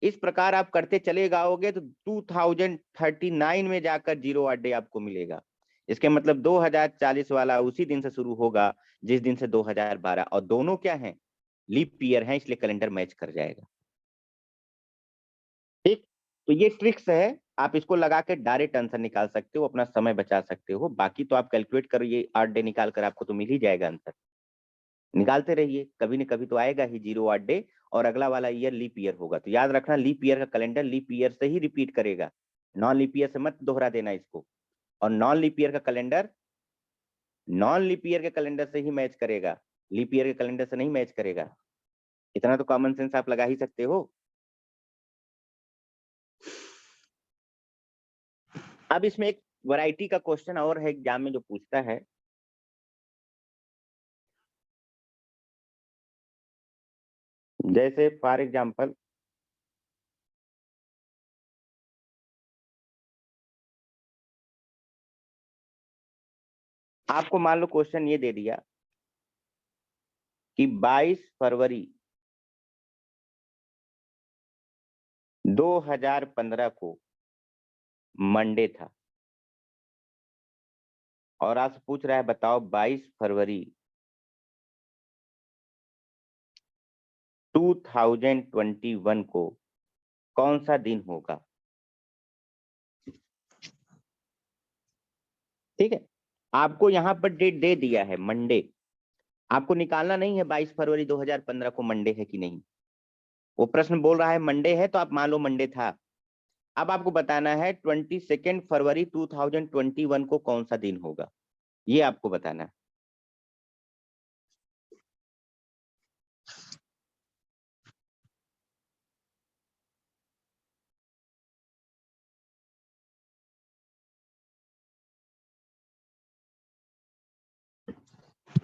इस प्रकार आप करते चले जाओगे तो 2039 में जाकर 0 ऑड डे आपको मिलेगा। इसके मतलब 2040 वाला उसी दिन से शुरू होगा जिस दिन से 2012, और दोनों क्या हैं? लीप ईयर हैं, इसलिए कैलेंडर मैच कर जाएगा। ठीक, तो ये ट्रिक्स है, आप इसको लगा के डायरेक्ट आंसर निकाल सकते हो, अपना समय बचा सकते हो। बाकी तो आप कैलकुलेट करिए, 8 डे निकाल कर आपको तो मिल ही जाएगा आंसर। निकालते रहिए, कभी न कभी तो आएगा ही 0 8 डे, और अगला वाला ईयर लीप ईयर होगा। तो याद रखना, लीप ईयर का कैलेंडर लीप ईयर से ही रिपीट करेगा, नॉन लीप ईयर से मत दोहरा देना इसको। और नॉन लीप ईयर का कैलेंडर नॉन लीप ईयर के कैलेंडर से ही मैच करेगा, लीप ईयर के कैलेंडर से नहीं मैच करेगा। इतना तो कॉमन सेंस आप लगा ही सकते हो। अब इसमें एक वैरायटी का क्वेश्चन और है एग्जाम में जो पूछता है, जैसे फॉर एग्जाम्पल आपको मान लो क्वेश्चन ये दे दिया कि 22 फरवरी 2015 को मंडे था, और आपसे पूछ रहा है बताओ 22 फरवरी 2021 को कौन सा दिन होगा। ठीक है, आपको यहाँ पर डेट दे दिया है मंडे, आपको निकालना नहीं है 22 फरवरी 2015 को मंडे है कि नहीं। वो प्रश्न बोल रहा है मंडे है, तो आप मान लो मंडे था। अब आपको बताना है 22 फरवरी 2021 को कौन सा दिन होगा, ये आपको बताना है।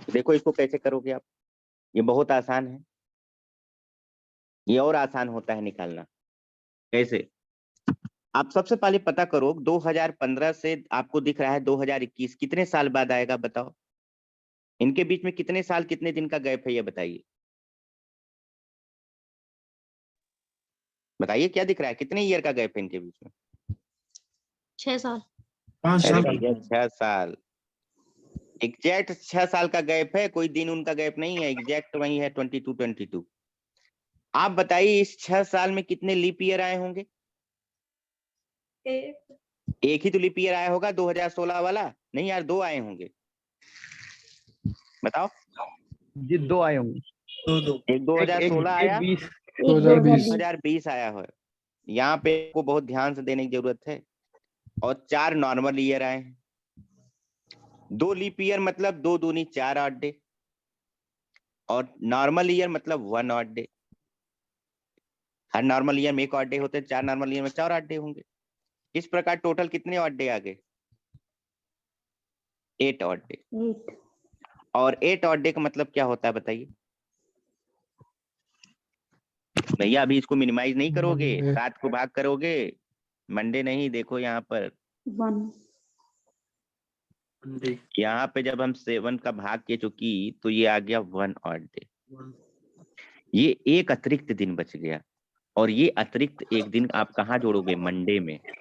देखो इसको कैसे करोगे आप, ये बहुत आसान है, ये और आसान होता है निकालना। कैसे? आप सबसे पहले पता करो 2015 से आपको दिख रहा है 2021, कितने साल बाद आएगा बताओ। इनके बीच में कितने साल कितने दिन का गैप है, ये बताइए। बताइए क्या दिख रहा है, कितने ईयर का गैप है इनके बीच में? 6 साल। 5 अरे साल। भैया 6 साल, एग्जैक्ट 6 साल का गैप है, कोई दिन उनका गैप नहीं है, एग्जैक्ट वही है 22। आप बताइए इस 6 साल में कितने लीप ईयर आए होंगे? 1 एक ही तो लीप ईयर आया होगा 2016 वाला, नहीं यार 2 आए होंगे, बताओ। जी 2 आए होंगे। दो एक 2016 आया, 20 2020 2020 आया है। यहाँ पे को बहुत ध्यान से देने की जरूरत है। और 4 नॉर्मल ईयर आए हैं। 2 लीप ईयर मतलब 2 दूनी 4 ऑड डे, और नॉर्मल ईयर मतलब 1 ऑड डे। हर नॉर्मल ईयर में 1 ऑड डे होते हैं, 4 नॉर्मल ईयर में 4 ऑड डे होंगे। इस प्रकार टोटल कितने ऑड डे आ गए? 8 ऑड डे। 8 और 8 ऑड डे का मतलब क्या होता है बताइए भैया? अभी इसको मिनिमाइज नहीं करोगे, 7 को भाग करोगे, मंडे नहीं, देखो यहाँ पर 1 मंडे यहाँ पे जब हम 7 का भाग के चुकी तो ये आ गया 1 ऑड डे। 1 ये एक अतिरिक्त दिन बच गया, और ये अतिरिक्त एक दिन आप कहाँ जोड़ोगे? मंडे में। तो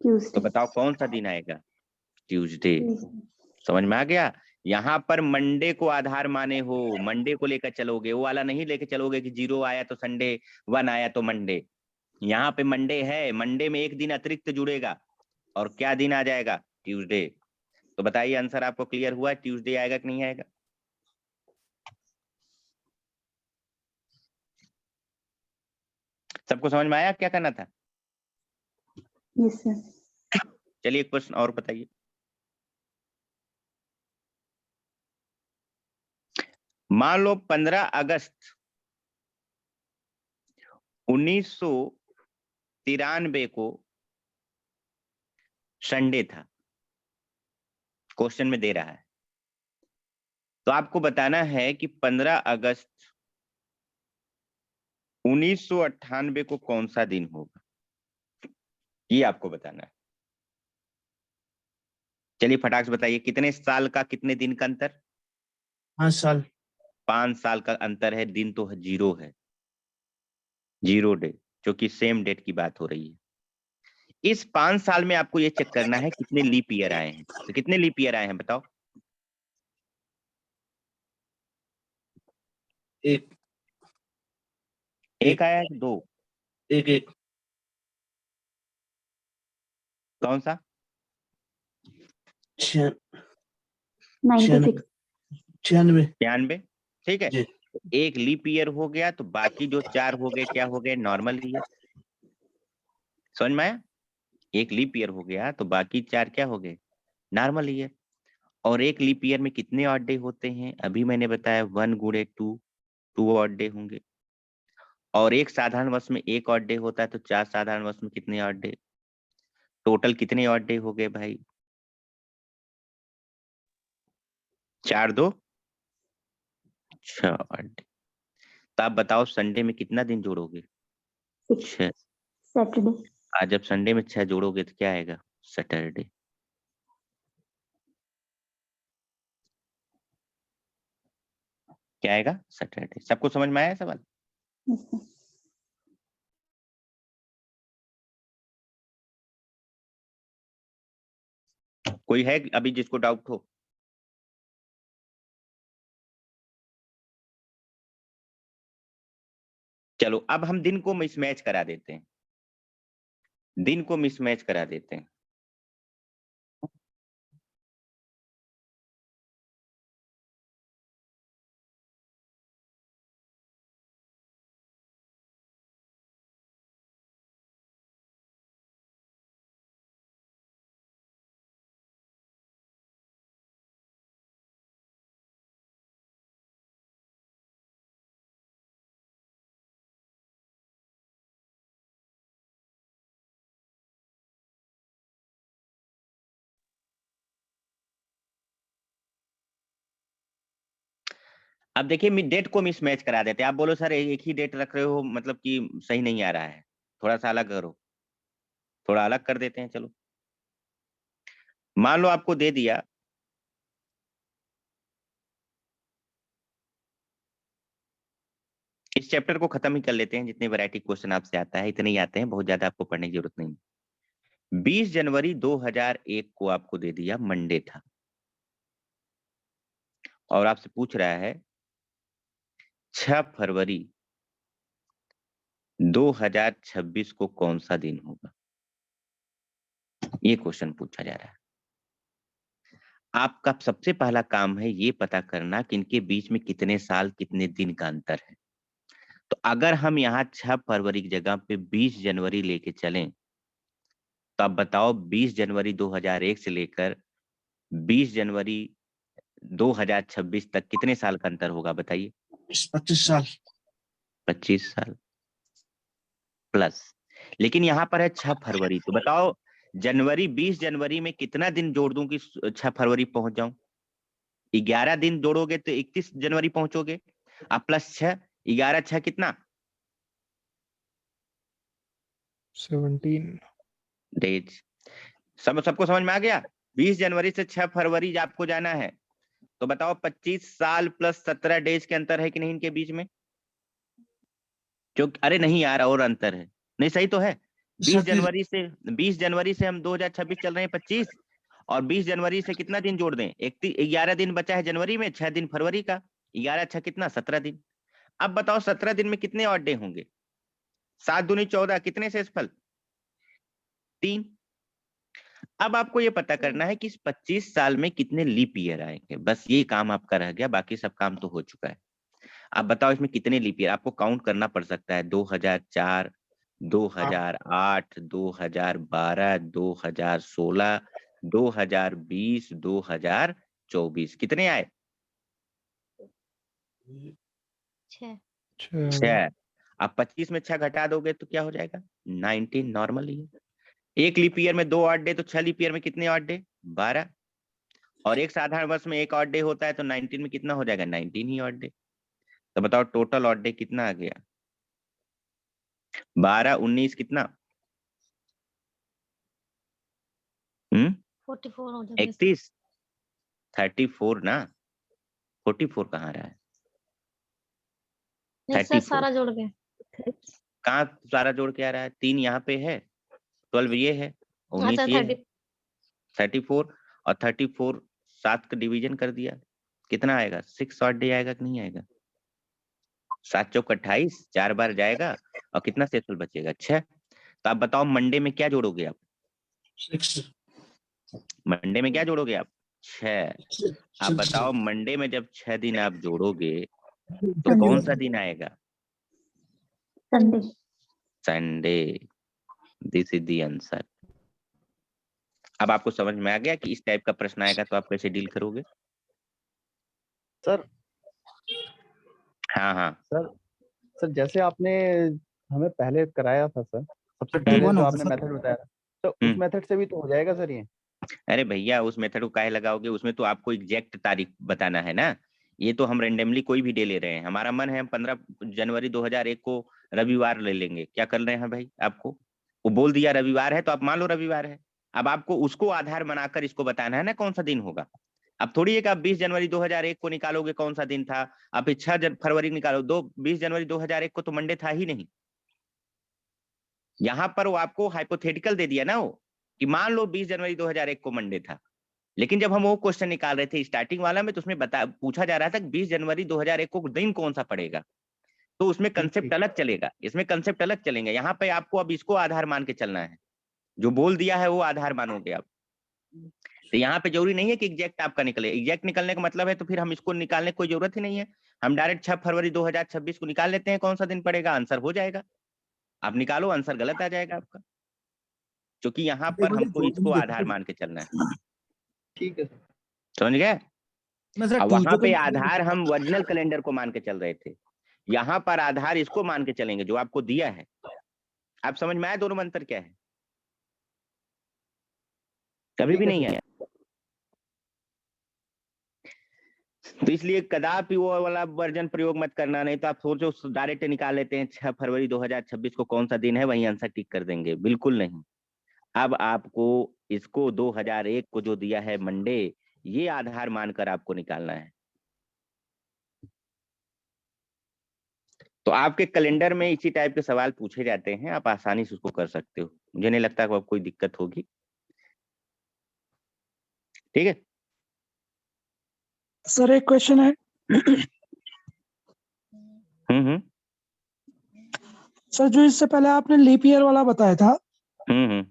ट्यूसडे बताओ कौन सा दिन आएगा? ट्यूसडे। समझ में आ गया? यहाँ पर मंडे को आधार माने हो, मंडे को लेकर चलोगे, वो वाला नहीं लेकर चलोगे कि 0 आया तो संडे, 1 आया तो मंडे। यहाँ पे मंडे है, मंडे में एक दिन अतिरिक्त जुड़ेगा, और क्या दिन आ जाएगा? ट्यूसडे। तो बताइए आंसर आपको क्लियर हुआ? ट्यूसडे आएगा कि नहीं आएगा? सबको समझ में आया क्या करना था? Yes sir. चलिए एक प्रश्न और बताइए। मान लो 15 अगस्त 1993 को संडे था, क्वेश्चन में दे रहा है, तो आपको बताना है कि 15 अगस्त 1998 को कौन सा दिन होगा, ये आपको बताना है। चलिए फटाक से बताइए, कितने साल का कितने दिन का अंतर? 5 साल 5 साल का अंतर है, दिन तो 0 है, 0 डे, जो कि सेम डेट की बात हो रही है। इस 5 साल में आपको ये चेक करना है कितने लीप ईयर आए हैं। तो कितने लीप ईयर आए हैं बताओ? एक एक आया है कि 2? एक कौन सा? 96 96 96। ठीक है, जी एक लीप ईयर हो गया, तो बाकी जो 4 हो गए क्या हो गए? Normal year. समझ में आया? एक लीप ईयर हो गया तो बाकी 4 क्या हो गए? Normal year. और एक लीप ईयर में कितने ऑड डे होते हैं? अभी मैंने बताया 1 गुणे 2, 2 ऑड डे होंगे। और एक साधारण वर्ष में 1 ऑड डे होता है, तो 4 साधारण वर्ष में कितने ऑड डे? टोटल कितने ऑड डे हो गए भाई? 4 2 6 ऑड डे। तो आप बताओ संडे में कितना दिन जोड़ोगे? 6 6। सैटरडे आज जब संडे में 6 जोड़ोगे तो क्या आएगा? सैटरडे। क्या आएगा? सैटरडे। सबको समझ में आया सवाल? Yes sir. कोई है अभी जिसको डाउट हो? चलो अब हम दिन को मिसमैच करा देते हैं, दिन को मिसमैच करा देते हैं। अब देखिए डेट को मिसमैच करा देते हैं। आप बोलो सर एक ही डेट रख रहे हो, मतलब कि सही नहीं आ रहा है, थोड़ा सा अलग करो। थोड़ा अलग कर देते हैं चलो। मान लो आपको दे दिया इस चैप्टर को खत्म ही कर लेते हैं, जितने वैरायटी क्वेश्चन आपसे आता है इतने ही आते हैं, बहुत ज्यादा आपको पढ़ने की जरूरत नहीं। 20 जनवरी 2001 को आपको दे दिया मंडे था, और आपसे पूछ रहा है 6 फरवरी 2026 को कौन सा दिन होगा? ये क्वेश्चन पूछा जा रहा है। आपका सबसे पहला काम है ये पता करना कि इनके बीच में कितने साल कितने दिन का अंतर है। तो अगर हम यहाँ 6 फरवरी की जगह पे 20 जनवरी लेके चलें, तो अब बताओ 20 जनवरी 2001 से लेकर 20 जनवरी 2026 तक कितने साल का अंतर होगा बताइए? 25 साल। 25 साल प्लस। लेकिन यहाँ पर है 6 फरवरी, तो बताओ जनवरी 20 जनवरी में कितना दिन जोड़ दूं कि 6 फरवरी पहुंच जाऊं? 11 दिन जोड़ोगे तो 31 जनवरी पहुंचोगे। अब प्लस 6, 11 6 कितना? 17 डेज। सबको समझ में आ गया? 20 जनवरी से 6 फरवरी आपको जाना है, तो बताओ 25 साल प्लस 17 डेज के अंतर है कि नहीं इनके बीच में? जो अरे नहीं यार, और अंतर है। नहीं सही तो है। 20 जनवरी से हम 2026 चल रहे हैं 25, और 20 जनवरी से कितना दिन जोड़ दें? 11 दिन बचा है जनवरी में, 6 दिन फरवरी का, 11 6 कितना? 17 दिन। अब बताओ 17 दिन में कितने ऑड डे होंगे? 7 दूनी 14, कितने शेषफल? 3। अब आपको ये पता करना है कि इस 25 साल में कितने लीप ईयर आएंगे। बस ये काम आपका रह गया, बाकी सब काम तो हो चुका है। अब बताओ इसमें कितने लीप ईयर आपको काउंट करना पड़ सकता है। 2004, 2008, 2012, 2016, 2020, 2024, कितने आए? 6। अब 25 में 6 घटा दोगे तो क्या हो जाएगा? 19 नॉर्मल ही है। एक लीप ईयर में 2 ऑड डे, तो 6 लीप ईयर में कितने ऑड डे? 12। और एक साधारण वर्ष में 1 ऑड डे होता है, तो 19 में कितना हो जाएगा? 19 ही ऑड डे। तो बताओ टोटल ऑड डे कितना आ गया? 12 19 कितना? 44 हो जाएगा। 31 34 ना, 44 कहाँ रहा है? नहीं सर, 34 सारा जोड़ के। कहाँ सारा जोड़ के आ रहा है? 3 यहाँ पे है, 12 ये है, 19 अच्छा ये है, 30। 34 और 34 7 का डिवीजन कर दिया, कितना आएगा? 6 ऑड डे आएगा कि नहीं आएगा? 7 चौक 28, 4 बार जाएगा और कितना शेषफल बचेगा? 6। तो आप बताओ मंडे में क्या जोड़ोगे आप? 6। मंडे में क्या जोड़ोगे आप? 6। आप बताओ मंडे में जब 6 दिन आप जोड़ोगे तो कौन सा दिन आएगा? Sunday. Sunday. This is the answer. अब आपको समझ में आ गया कि इस टाइप का प्रश्न आएगा तो आप कैसे डील करोगे? सर हाँ हाँ सर जैसे आपने हमें पहले कराया था सर, सबसे पहले जो आपने मेथड बताया था, तो उस मेथड से भी तो हो जाएगा सर ये? अरे भैया उस मेथड को काहे लगाओगे? उसमें तो आपको एग्जैक्ट तारीख बताना है ना। ये तो हम रेंडमली कोई भी डे ले रहे हैं। हमारा मन है हम 15 जनवरी 2001 को रविवार ले लेंगे। क्या कर रहे हैं भाई? आपको वो बोल दिया रविवार है तो आप मान लो रविवार है। अब आपको उसको आधार बनाकर इसको बताना है ना कौन सा दिन होगा। अब थोड़ी है कि आप 20 जनवरी 2001 को निकालोगे कौन सा दिन था, आप 6 फरवरी निकालो। 20 जनवरी 2001 को तो मंडे था ही नहीं। यहाँ पर वो आपको हाइपोथेटिकल दे दिया ना, वो कि मान लो 20 जनवरी 2001 को मंडे था। लेकिन जब हम वो क्वेश्चन निकाल रहे थे स्टार्टिंग वाला में, तो उसमें पूछा जा रहा था कि 20 जनवरी 2001 को दिन कौन सा पड़ेगा, तो उसमें कंसेप्ट अलग चलेगा, इसमें कंसेप्ट अलग चलेंगे। यहाँ पे आपको अब इसको आधार मान के चलना है, जो बोल दिया है वो आधार मानोगे आप। तो यहाँ पे जरूरी नहीं है कि एग्जैक्ट आपका निकले। एग्जैक्ट निकलने का मतलब है तो फिर हम इसको निकालने की कोई जरूरत ही नहीं है। हम डायरेक्ट 6 फरवरी 2026 को निकाल लेते हैं, कौन सा दिन पड़ेगा, आंसर हो जाएगा। आप निकालो, आंसर गलत आ जाएगा आपका, क्योंकि यहाँ पर हमको इसको आधार मान के चलना है। ठीक है सर। समझ गए? अब वहां पे आधार हम ओरिजिनल कैलेंडर को मान के चल रहे थे, यहाँ पर आधार इसको मान के चलेंगे जो आपको दिया है। आप समझ में आया दोनों में अंतर क्या है? कभी भी नहीं आया। तो इसलिए कदापि वो वाला वर्जन प्रयोग मत करना, नहीं तो आप सोचो डायरेक्ट निकाल लेते हैं 6 फरवरी 2026 को कौन सा दिन है, वही आंसर टिक कर देंगे। बिल्कुल नहीं। अब आपको इसको 2001 को जो दिया है मंडे, ये आधार मानकर आपको निकालना है। तो आपके कैलेंडर में इसी टाइप के सवाल पूछे जाते हैं, आप आसानी से उसको कर सकते हो। मुझे नहीं लगता कि कोई दिक्कत होगी। ठीक है सर एक क्वेश्चन है। हम्म सर जो इससे पहले आपने लीप ईयर वाला बताया था, हम्म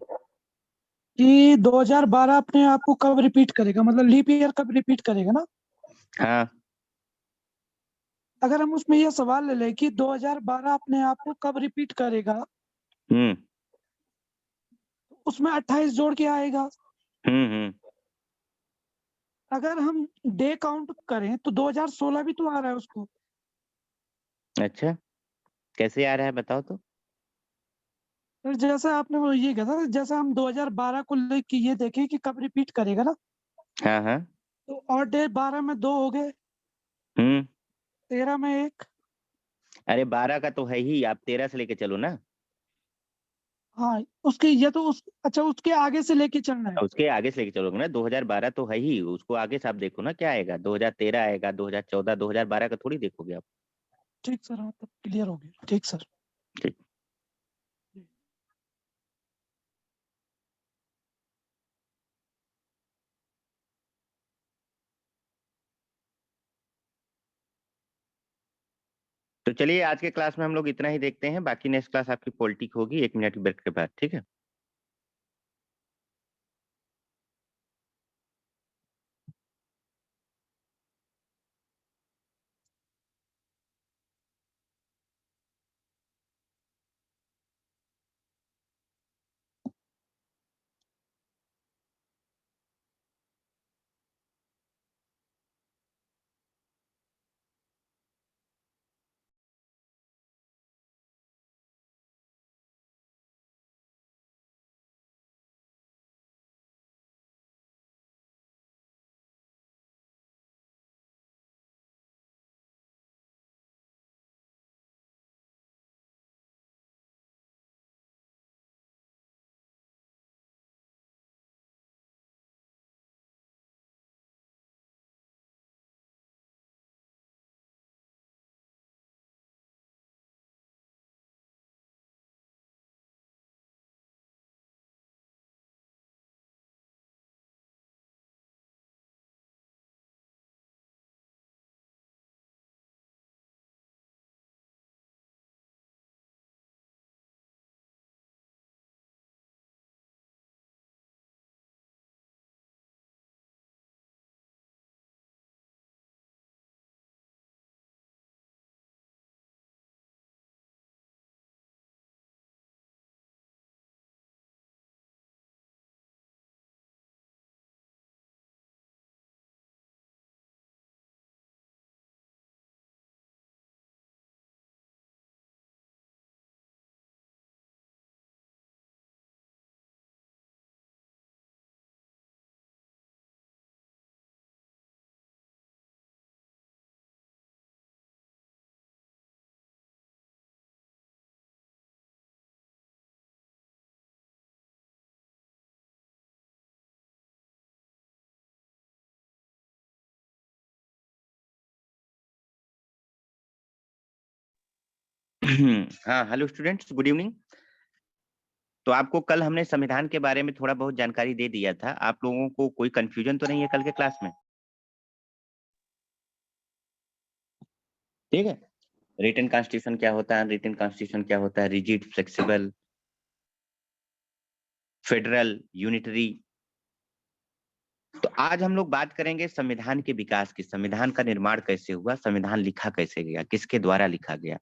कि 2012 अपने आप को कब रिपीट करेगा, मतलब लीप ईयर कब रिपीट करेगा ना। हाँ अगर हम उसमें ये सवाल ले लें कि 2012 अपने आप को कब रिपीट करेगा, उसमें 28 जोड़ के आएगा। हम्म। अगर हम डे काउंट करें तो 2016 भी तो आ रहा है उसको। अच्छा, कैसे आ रहा है बताओ तो। फिर जैसे आपने वो ये कहा था, जैसे हम 2012 को लेके ये देखें कि कब रिपीट करेगा ना, हाँ हाँ। तो और डे 12 में 2 हो गए, 13 में 1। अरे 12 का तो है ही, आप 13 से लेके चलो ना। हाँ, उसके ये तो अच्छा, उसके आगे से लेके चलना है। उसके आगे से लेके चलोगे ना, 2012 तो है ही, उसको आगे से आप देखो ना क्या आएगा, 2013 आएगा, 2014, 2012 का थोड़ी देखोगे आप। ठीक सर, हाँ तब क्लियर हो गया। ठीक सर। ठीक। तो चलिए आज के क्लास में हम लोग इतना ही देखते हैं, बाकी नेक्स्ट क्लास आपकी पॉलिटिक होगी 1 मिनट ब्रेक के बाद, ठीक है। हाँ हेलो स्टूडेंट्स, गुड इवनिंग। तो आपको कल हमने संविधान के बारे में थोड़ा बहुत जानकारी दे दिया था, आप लोगों को कोई कंफ्यूजन तो नहीं है कल के क्लास में? ठीक है। रिटन कॉन्स्टिट्यूशन क्या होता है, रिटन कॉन्स्टिट्यूशन क्या होता है, रिजिड, फ्लेक्सिबल, फेडरल, यूनिटरी। तो आज हम लोग बात करेंगे संविधान के विकास की, संविधान का निर्माण कैसे हुआ, संविधान लिखा कैसे गया, किसके द्वारा लिखा गया।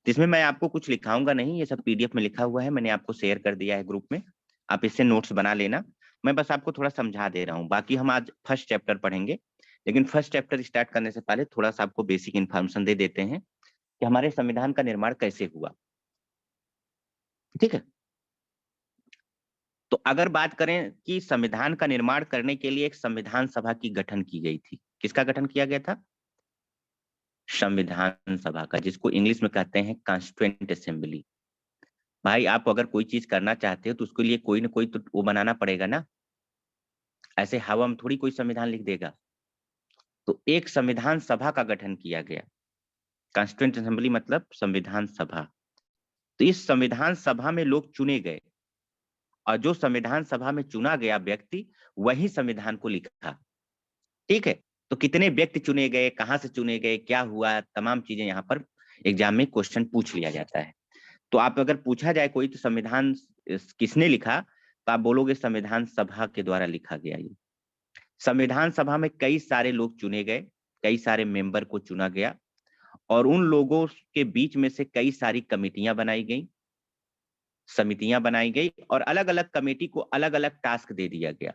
जिसमें मैं आपको कुछ लिखाऊंगा नहीं, ये सब पीडीएफ में लिखा हुआ है, मैंने आपको शेयर कर दिया है ग्रुप में, आप इससे नोट्स बना लेना। मैं बस आपको थोड़ा समझा दे रहा हूँ, बाकी हम आज फर्स्ट चैप्टर पढ़ेंगे। लेकिन फर्स्ट चैप्टर स्टार्ट करने से पहले थोड़ा सा आपको बेसिक इन्फॉर्मेशन दे देते हैं कि हमारे संविधान का निर्माण कैसे हुआ। ठीक है। तो अगर बात करें कि संविधान का निर्माण करने के लिए एक संविधान सभा की गठन की गई थी, किसका गठन किया गया था? संविधान सभा का, जिसको इंग्लिश में कहते हैं कॉन्स्टिट्यूएंट असेंबली। भाई आप अगर कोई चीज करना चाहते हो तो उसके लिए कोई ना कोई तो वो बनाना पड़ेगा ना, ऐसे हवा में थोड़ी कोई संविधान लिख देगा। तो एक संविधान सभा का गठन किया गया, कॉन्स्टिट्यूएंट असेंबली मतलब संविधान सभा। तो इस संविधान सभा में लोग चुने गए, और जो संविधान सभा में चुना गया व्यक्ति वही संविधान को लिखा। ठीक है। तो कितने व्यक्ति चुने गए, कहां से चुने गए, क्या हुआ, तमाम चीजें यहाँ पर एग्जाम में क्वेश्चन पूछ लिया जाता है। तो आप अगर पूछा जाए कोई तो संविधान किसने लिखा, तो आप बोलोगे संविधान सभा के द्वारा लिखा गया। ये संविधान सभा में कई सारे लोग चुने गए, कई सारे मेंबर को चुना गया और उन लोगों के बीच में से कई सारी कमेटियां बनाई गई, समितियां बनाई गई और अलग अलग कमेटी को अलग अलग टास्क दे दिया गया।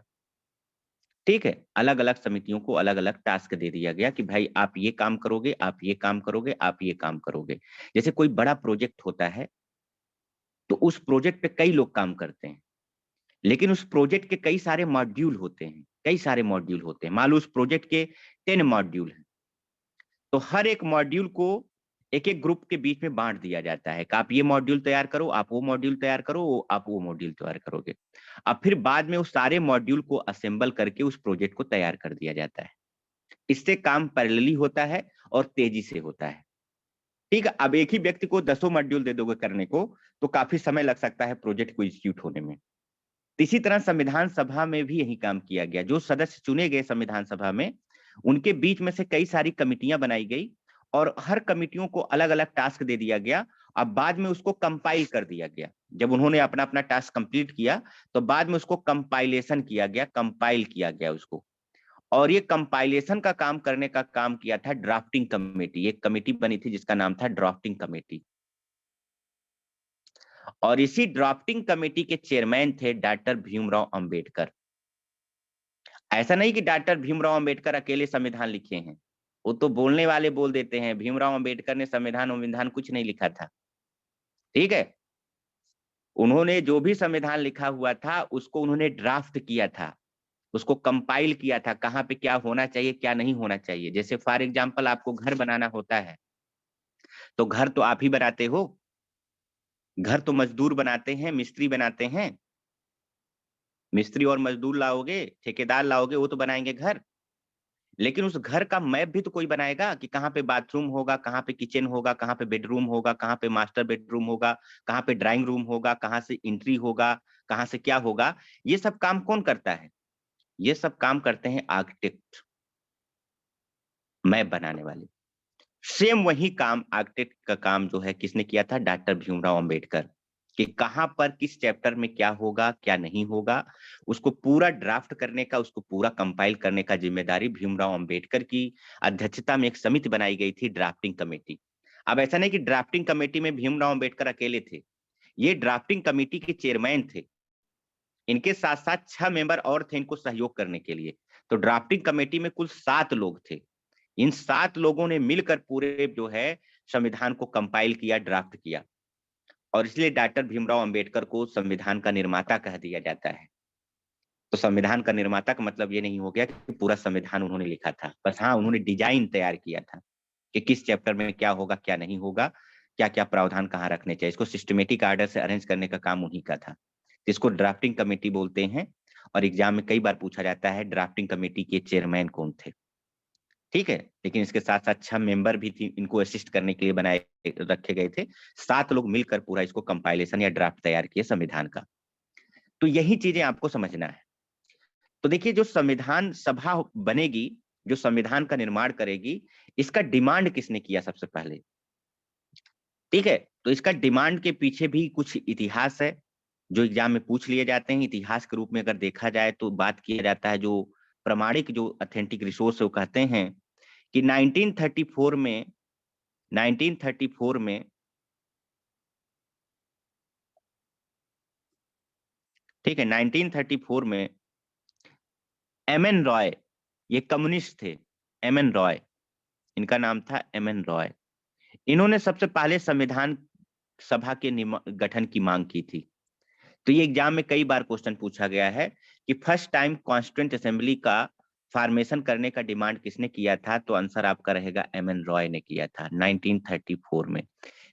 ठीक है, अलग अलग समितियों को अलग अलग टास्क दे दिया गया कि भाई आप ये काम करोगे, आप ये काम करोगे, आप ये काम करोगे। जैसे कोई बड़ा प्रोजेक्ट होता है तो उस प्रोजेक्ट पे कई लोग काम करते हैं, लेकिन उस प्रोजेक्ट के कई सारे मॉड्यूल होते हैं, कई सारे मॉड्यूल होते हैं। मान लो उस प्रोजेक्ट के 10 मॉड्यूल हैं, तो हर एक मॉड्यूल को एक एक ग्रुप के बीच में बांट दिया जाता है कि आप ये मॉड्यूल तैयार करो, आप वो मॉड्यूल तैयार करो, आप वो मॉड्यूल तैयार करोगे। अब फिर बाद में उस सारे मॉड्यूल को असेंबल करके उस प्रोजेक्ट को तैयार कर दिया जाता है। इससे काम पैरेलली होता है और तेजी से होता है। ठीक है, अब एक ही व्यक्ति को 10 मॉड्यूल दे दोगे करने को तो काफी समय लग सकता है प्रोजेक्ट को एग्जीक्यूट होने में। इसी तरह संविधान सभा में भी यही काम किया गया। जो सदस्य चुने गए संविधान सभा में, उनके बीच में से कई सारी कमिटियां बनाई गई और हर कमिटियों को अलग अलग टास्क दे दिया गया। अब बाद में उसको कंपाइल कर दिया गया। जब उन्होंने अपना अपना टास्क कंप्लीट किया तो बाद में उसको कंपाइलेशन किया गया, कंपाइल किया गया उसको। और ये कंपाइलेशन का काम करने का काम किया था ड्राफ्टिंग कमेटी। एक कमेटी बनी थी जिसका नाम था ड्राफ्टिंग कमेटी, और इसी ड्राफ्टिंग कमेटी के चेयरमैन थे डॉक्टर भीमराव अंबेडकर। ऐसा नहीं कि डॉक्टर भीमराव अंबेडकर अकेले संविधान लिखे हैं, वो तो बोलने वाले बोल देते हैं। भीमराव अंबेडकर ने संविधान कुछ नहीं लिखा था। ठीक है, उन्होंने जो भी संविधान लिखा हुआ था उसको उन्होंने ड्राफ्ट किया था, उसको कंपाइल किया था, कहाँ पे क्या होना चाहिए क्या नहीं होना चाहिए। जैसे फॉर एग्जांपल आपको घर बनाना होता है तो घर तो आप ही बनाते हो, घर तो मजदूर बनाते हैं, मिस्त्री बनाते हैं। मिस्त्री और मजदूर लाओगे, ठेकेदार लाओगे, वो तो बनाएंगे घर। लेकिन उस घर का मैप भी तो कोई बनाएगा कि कहाँ पे बाथरूम होगा, कहाँ पे किचन होगा, कहाँ पे बेडरूम होगा, कहाँ पे मास्टर बेडरूम होगा, कहाँ पे ड्राइंग रूम होगा, कहाँ से एंट्री होगा, कहाँ से क्या होगा। ये सब काम कौन करता है? ये सब काम करते हैं आर्किटेक्ट, मैप बनाने वाले। सेम वही काम आर्किटेक्ट का काम जो है किसने किया था? डॉक्टर भीमराव अंबेडकर। कि कहां पर किस चैप्टर में क्या होगा क्या नहीं होगा, उसको पूरा ड्राफ्ट करने का, उसको पूरा कंपाइल करने का जिम्मेदारी भीमराव अंबेडकर की अध्यक्षता में एक समिति बनाई गई थी, ड्राफ्टिंग कमेटी। अब ऐसा नहीं कि ड्राफ्टिंग कमेटी में भीमराव अंबेडकर अकेले थे, ये ड्राफ्टिंग कमेटी के चेयरमैन थे। इनके साथ साथ 6 मेंबर और थे इनको सहयोग करने के लिए। तो ड्राफ्टिंग कमेटी में कुल 7 लोग थे। इन 7 लोगों ने मिलकर पूरे जो है संविधान को कंपाइल किया, ड्राफ्ट किया। और इसलिए डॉक्टर भीमराव अंबेडकर को संविधान का निर्माता कह दिया जाता है। तो संविधान का निर्माता का मतलब ये नहीं हो गया कि पूरा संविधान उन्होंने लिखा था, बस हाँ उन्होंने डिजाइन तैयार किया था कि किस चैप्टर में क्या होगा क्या नहीं होगा, क्या क्या प्रावधान कहाँ रखने चाहिए। इसको सिस्टमेटिक आर्डर से अरेंज करने का काम उन्हीं का था, जिसको ड्राफ्टिंग कमेटी बोलते हैं। और एग्जाम में कई बार पूछा जाता है ड्राफ्टिंग कमेटी के चेयरमैन कौन थे। ठीक है, लेकिन इसके साथ साथ 6 मेंबर भी थी, इनको असिस्ट करने के लिए बनाए रखे गए थे। 7 लोग मिलकर पूरा इसको कंपाइलेशन या ड्राफ्ट तैयार किए संविधान का। तो यही चीजें आपको समझना है। तो देखिए, जो संविधान सभा बनेगी, जो संविधान का निर्माण करेगी, इसका डिमांड किसने किया सबसे पहले? ठीक है, तो इसका डिमांड के पीछे भी कुछ इतिहास है जो एग्जाम में पूछ लिए जाते हैं। इतिहास के रूप में अगर देखा जाए तो बात किया जाता है, जो प्रमाणिक जो ऑथेंटिक रिसोर्स है वो कहते हैं कि 1934 में 1934 में ठीक है 1934 में एमएन रॉय, ये कम्युनिस्ट थे। एमएन रॉय, इनका नाम था एमएन रॉय। इन्होंने सबसे पहले संविधान सभा के गठन की मांग की थी। तो ये एग्जाम में कई बार क्वेश्चन पूछा गया है कि फर्स्ट टाइम कॉन्स्टिट्यूएंट असेंबली का फॉर्मेशन करने का डिमांड किसने किया था? तो आंसर आपका रहेगा एमएन रॉय ने किया था 1934 में।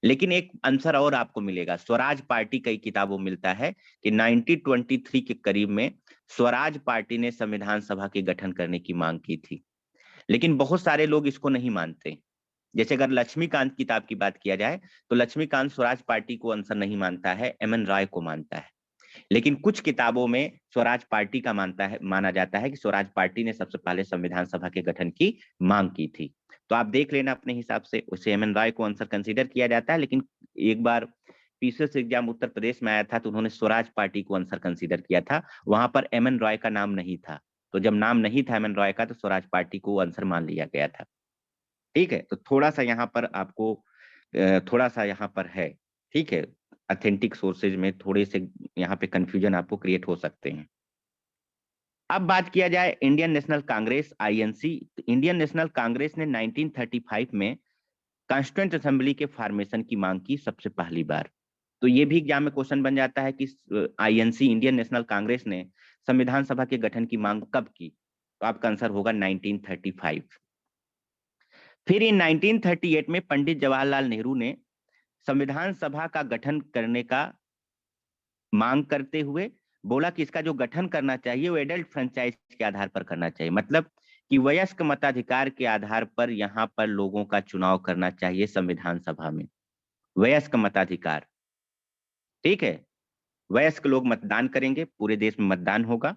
लेकिन एक आंसर और आपको मिलेगा, स्वराज पार्टी कई किताबों मिलता है कि 1923 के करीब में स्वराज पार्टी ने संविधान सभा के गठन करने की मांग की थी। लेकिन बहुत सारे लोग इसको नहीं मानते। जैसे अगर लक्ष्मीकांत किताब की बात किया जाए तो लक्ष्मीकांत स्वराज पार्टी को आंसर नहीं मानता है, एमएन रॉय को मानता है। लेकिन कुछ किताबों में स्वराज पार्टी का माना जाता है कि स्वराज पार्टी ने सबसे पहले संविधान सभा के गठन की मांग की थी। तो आप देख लेना अपने हिसाब से, उसे एमएन रॉय को आंसर कंसीडर किया जाता है। लेकिन एक बार पीसीएस एग्जाम उत्तर प्रदेश में आया था तो उन्होंने स्वराज पार्टी को आंसर कंसीडर किया था, वहां पर एमएन रॉय का नाम नहीं था। तो जब नाम नहीं था एमएन रॉय का तो स्वराज पार्टी को आंसर मान लिया गया था। ठीक है, तो थोड़ा सा यहाँ पर आपको थोड़ा सा यहाँ पर है, ठीक है, ऑथेंटिक सोर्सेज में थोड़े से यहाँ पे कंफ्यूजन आपको क्रिएट हो सकते हैं। अब बात किया जाए Indian national Congress INC. Indian national Congress ने 1935 में कॉन्स्टिट्यूएंट असेंबली के फॉर्मेशन की मांग की सबसे पहली बार। तो ये भी एग्जाम में क्वेश्चन बन जाता है कि आईएनसी इंडियन नेशनल कांग्रेस ने संविधान सभा के गठन की मांग कब की, तो आपका आंसर होगा 1935। फिर इन 1938 में पंडित जवाहरलाल नेहरू ने संविधान सभा का गठन करने का मांग करते हुए बोला कि इसका जो गठन करना चाहिए वो एडल्ट फ्रेंचाइज के आधार पर करना चाहिए, मतलब कि वयस्क मताधिकार के आधार पर यहाँ पर लोगों का चुनाव करना चाहिए संविधान सभा में। वयस्क मताधिकार, ठीक है, वयस्क लोग मतदान करेंगे, पूरे देश में मतदान होगा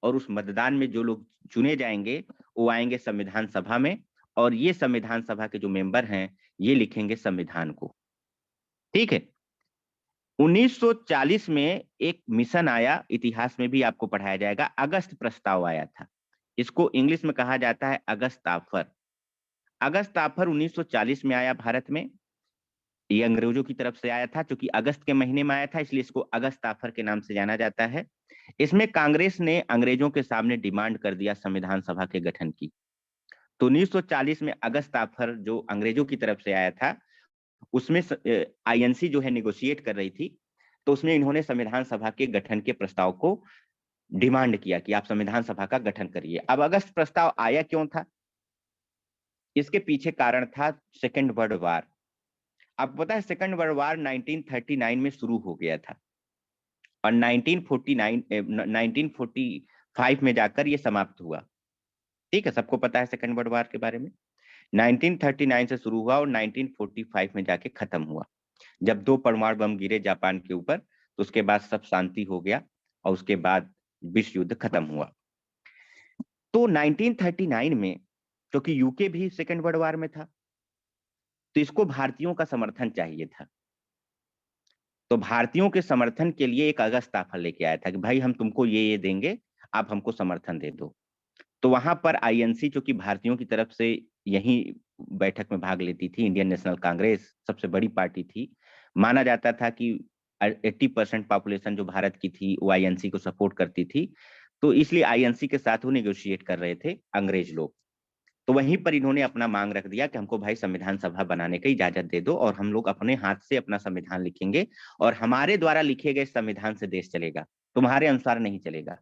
और उस मतदान में जो लोग चुने जाएंगे वो आएंगे संविधान सभा में और ये संविधान सभा के जो मेंबर हैं ये लिखेंगे संविधान को। ठीक है, 1940 में एक मिशन आया, इतिहास में भी आपको पढ़ाया जाएगा, अगस्त प्रस्ताव आया था। इसको इंग्लिश में कहा जाता है अगस्त ऑफर। अगस्त ऑफर 1940 में आया भारत में, ये अंग्रेजों की तरफ से आया था, क्योंकि अगस्त के महीने में आया था इसलिए इसको अगस्त ऑफर के नाम से जाना जाता है। इसमें कांग्रेस ने अंग्रेजों के सामने डिमांड कर दिया संविधान सभा के गठन की। तो 1940 में अगस्त ऑफर जो अंग्रेजों की तरफ से आया था उसमें आईएनसी जो है नेगोशिएट कर रही थी, तो उसमें इन्होंने संविधान सभा के गठन के प्रस्ताव को डिमांड किया कि आप संविधान सभा का गठन करिए। अब अगस्त प्रस्ताव आया क्यों था, इसके पीछे कारण था सेकेंड वर्ल्ड वार। आपको पता है सेकेंड वर्ल्ड वार 1939 में शुरू हो गया था और 1945 में जाकर ये समाप्त हुआ। ठीक है, सबको पता है सेकेंड वर्ल्ड वार के बारे में। 1939 से शुरू हुआ और 1945 में जाके खत्म हुआ, जब 2 परमाणु बम गिरे जापान के ऊपर, तो उसके बाद सब शांति हो गया और उसके बाद विश्व युद्ध खत्म हुआ। तो 1939 में क्योंकि यूके भी सेकेंड वर्ल्ड वार में था तो इसको भारतीयों का समर्थन चाहिए था, तो भारतीयों के समर्थन के लिए एक अगस्त ऑफर लेके आया था कि भाई हम तुमको ये देंगे, आप हमको समर्थन दे दो। तो वहां पर आईएनसी जो कि भारतीयों की तरफ से यही बैठक में भाग लेती थी, इंडियन नेशनल कांग्रेस सबसे बड़ी पार्टी थी, माना जाता था कि 80% पॉपुलेशन जो भारत की थी वो आईएनसी को सपोर्ट करती थी, तो इसलिए आईएनसी के साथ वो नेगोशिएट कर रहे थे अंग्रेज लोग। तो वहीं पर इन्होंने अपना मांग रख दिया कि हमको भाई संविधान सभा बनाने की इजाजत दे दो और हम लोग अपने हाथ से अपना संविधान लिखेंगे और हमारे द्वारा लिखे गए संविधान से देश चलेगा, तुम्हारे अनुसार नहीं चलेगा।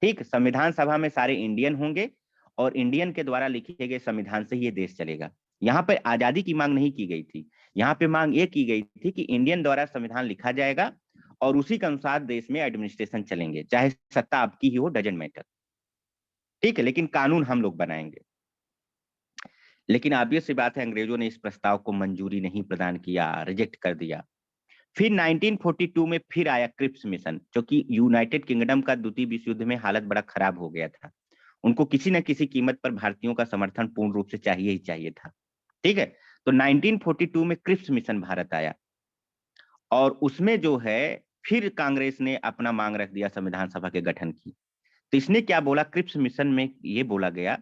ठीक, संविधान सभा में सारे इंडियन होंगे और इंडियन के द्वारा लिखे गए संविधान से ये देश चलेगा। यहाँ पे आजादी की मांग नहीं की गई थी, यहाँ पे मांग ये की गई थी कि इंडियन द्वारा संविधान लिखा जाएगा और उसी के अनुसार देश में एडमिनिस्ट्रेशन चलेंगे, चाहे सत्ता आपकी ही हो, डजंट मैटर। ठीक है, लेकिन कानून हम लोग बनाएंगे। लेकिन ऑब्वियस सी बात है अंग्रेजों ने इस प्रस्ताव को मंजूरी नहीं प्रदान किया, रिजेक्ट कर दिया। फिर 1942 में फिर आया क्रिप्स मिशन, जो कि यूनाइटेड किंगडम का द्वितीय विश्व युद्ध में हालत बड़ा खराब हो गया था, उनको किसी न किसी कीमत पर भारतीयों का समर्थन पूर्ण रूप से चाहिए ही चाहिए था। ठीक है, तो 1942 में क्रिप्स मिशन भारत आया और उसमें जो है फिर कांग्रेस ने अपना मांग रख दिया संविधान सभा के गठन की। तो इसने क्या बोला, क्रिप्स मिशन में ये बोला गया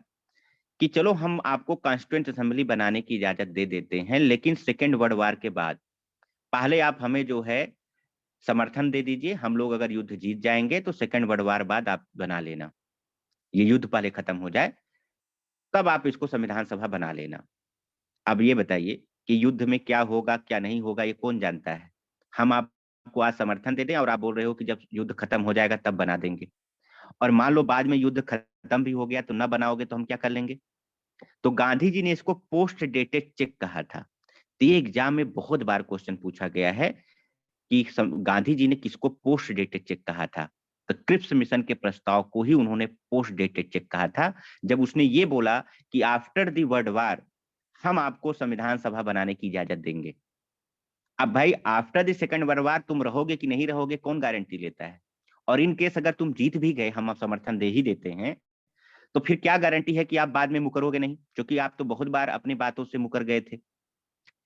कि चलो हम आपको कॉन्स्टिट्यूएंट असेंबली बनाने की इजाजत दे देते हैं, लेकिन सेकेंड वर्ल्ड वार के बाद पहले आप हमें जो है समर्थन दे दीजिए, हम लोग अगर युद्ध जीत जाएंगे तो सेकेंड वर्ल्ड वार बाद आप बना लेना, ये युद्ध पहले खत्म हो जाए तब आप इसको संविधान सभा बना लेना। अब ये बताइए कि युद्ध में क्या होगा क्या नहीं होगा ये कौन जानता है। हम आपको आज समर्थन दे दें और आप बोल रहे हो कि जब युद्ध खत्म हो जाएगा तब बना देंगे, और मान लो बाद में युद्ध खत्म भी हो गया तो ना बनाओगे तो हम क्या कर लेंगे। तो गांधी जी ने इसको पोस्ट डेटेड चेक कहा था। तो ये एग्जाम में बहुत बार क्वेश्चन पूछा गया है कि गांधी जी ने किसको पोस्ट डेटेड चेक कहा था। तो क्रिप्स मिशन के प्रस्ताव को ही उन्होंने पोस्ट डेटेड चेक कहा था, जब उसने ये बोला कि आफ्टर द वर्ल्ड वार हम आपको संविधान सभा बनाने की इजाजत देंगे। अब भाई after the second world war तुम रहोगे कि नहीं रहोगे कौन गारंटी लेता है, और इन केस अगर तुम जीत भी गए, हम समर्थन दे ही देते हैं, तो फिर क्या गारंटी है कि आप बाद में मुकरोगे नहीं, क्योंकि आप तो बहुत बार अपनी बातों से मुकर गए थे।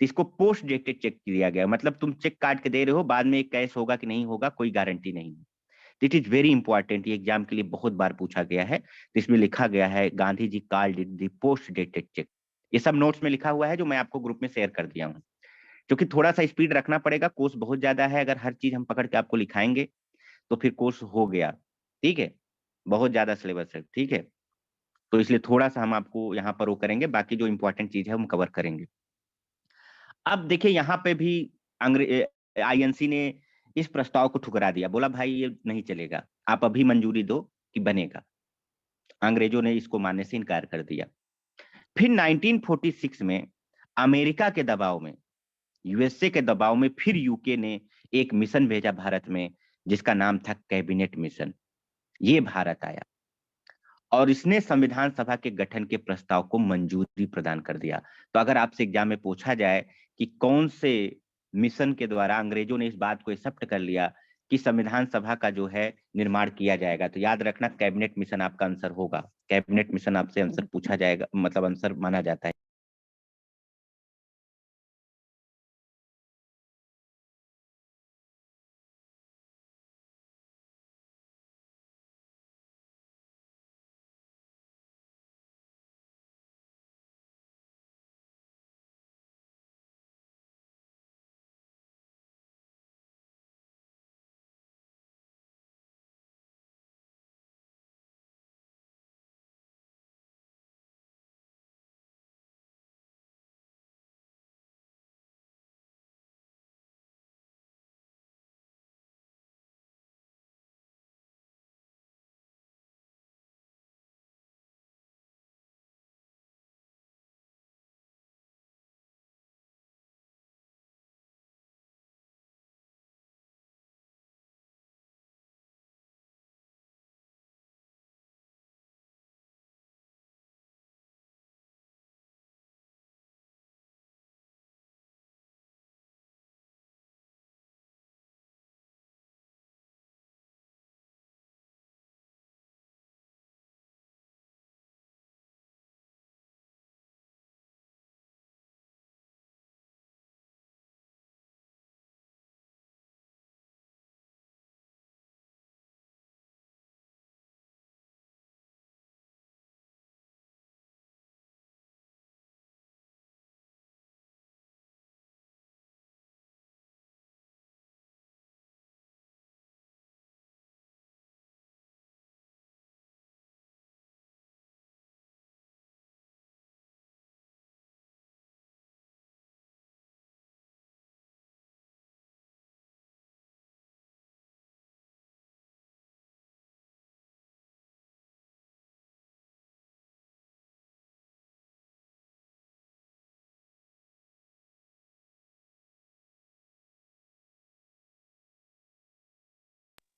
तो इसको पोस्ट डेटेड चेक दिया गया, मतलब तुम चेक काट के दे रहे हो, बाद में कैश होगा कि नहीं होगा कोई गारंटी नहीं है। इट इज वेरी इंपॉर्टेंट, ये एग्जाम के लिए बहुत बार पूछा गया है। तो इसमें लिखा गया है Gandhi ji called it the post dated cheque. ये सब नोट्स में लिखा हुआ है जो मैं आपको ग्रुप में शेयर कर दिया हूँ, क्योंकि थोड़ा सा स्पीड रखना पड़ेगा, कोर्स बहुत ज्यादा है, अगर हर चीज हम पकड़ के आपको लिखाएंगे तो फिर कोर्स हो गया, ठीक है, बहुत ज्यादा सिलेबस है, ठीक है। तो इसलिए थोड़ा सा हम आपको यहाँ पर वो करेंगे, बाकी जो इंपॉर्टेंट चीज है हम कवर करेंगे। अब देखिए यहाँ पे भी आईएनसी ने इस प्रस्ताव को ठुकरा दिया, बोला भाई ये नहीं चलेगा, आप अभी मंजूरी दो कि बनेगा। अंग्रेजों ने इसको मानने से इनकार कर दिया। फिर 1946 में अमेरिका के दबाव में, यूएसए के दबाव में, फिर यूके ने एक मिशन भेजा भारत में जिसका नाम था कैबिनेट मिशन। ये भारत आया और इसने संविधान सभा के गठन के प्रस्ताव को मंजूरी प्रदान कर दिया। तो अगर आपसे एग्जाम में पूछा जाए कि कौन से मिशन के द्वारा अंग्रेजों ने इस बात को एक्सेप्ट कर लिया कि संविधान सभा का जो है निर्माण किया जाएगा, तो याद रखना कैबिनेट मिशन आपका आंसर होगा। कैबिनेट मिशन आपसे आंसर पूछा जाएगा, मतलब आंसर माना जाता है।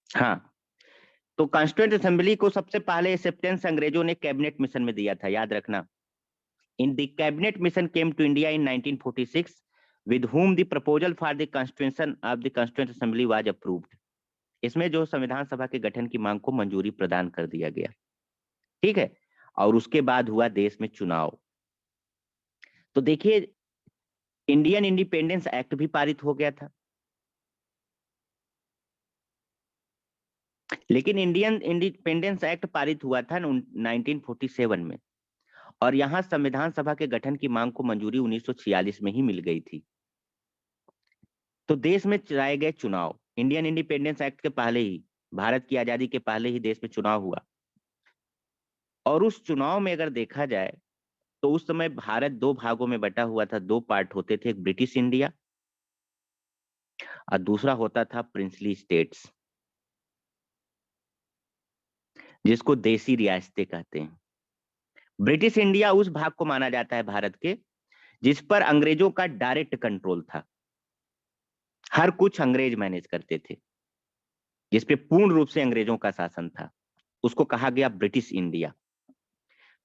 हाँ, तो कॉन्स्टिट्यूएंट असेंबली को सबसे पहले एक्सेप्टेंस अंग्रेजों ने कैबिनेट मिशन में दिया था, याद रखना। In the cabinet mission came to India in 1946 with whom the proposal for the constitution of the constituent assembly was approved। इसमें जो संविधान सभा के गठन की मांग को मंजूरी प्रदान कर दिया गया, ठीक है। और उसके बाद हुआ देश में चुनाव। तो देखिए इंडियन इंडिपेंडेंस एक्ट भी पारित हो गया था, लेकिन इंडियन इंडिपेंडेंस एक्ट पारित हुआ था 1947 में, और यहां संविधान सभा के गठन की मांग को मंजूरी 1946 में ही मिल गई थी। तो देश में चलाए गए चुनाव, इंडियन इंडिपेंडेंस एक्ट के पहले ही, भारत की आजादी के पहले ही देश में चुनाव हुआ। और उस चुनाव में अगर देखा जाए तो उस समय भारत दो भागों में बटा हुआ था, दो पार्ट होते थे, एक ब्रिटिश इंडिया और दूसरा होता था प्रिंसली स्टेट्स, जिसको देसी रियासतें कहते हैं। ब्रिटिश इंडिया उस भाग को माना जाता है भारत के जिस पर अंग्रेजों का डायरेक्ट कंट्रोल था, हर कुछ अंग्रेज मैनेज करते थे, जिसपे पूर्ण रूप से अंग्रेजों का शासन था, उसको कहा गया ब्रिटिश इंडिया।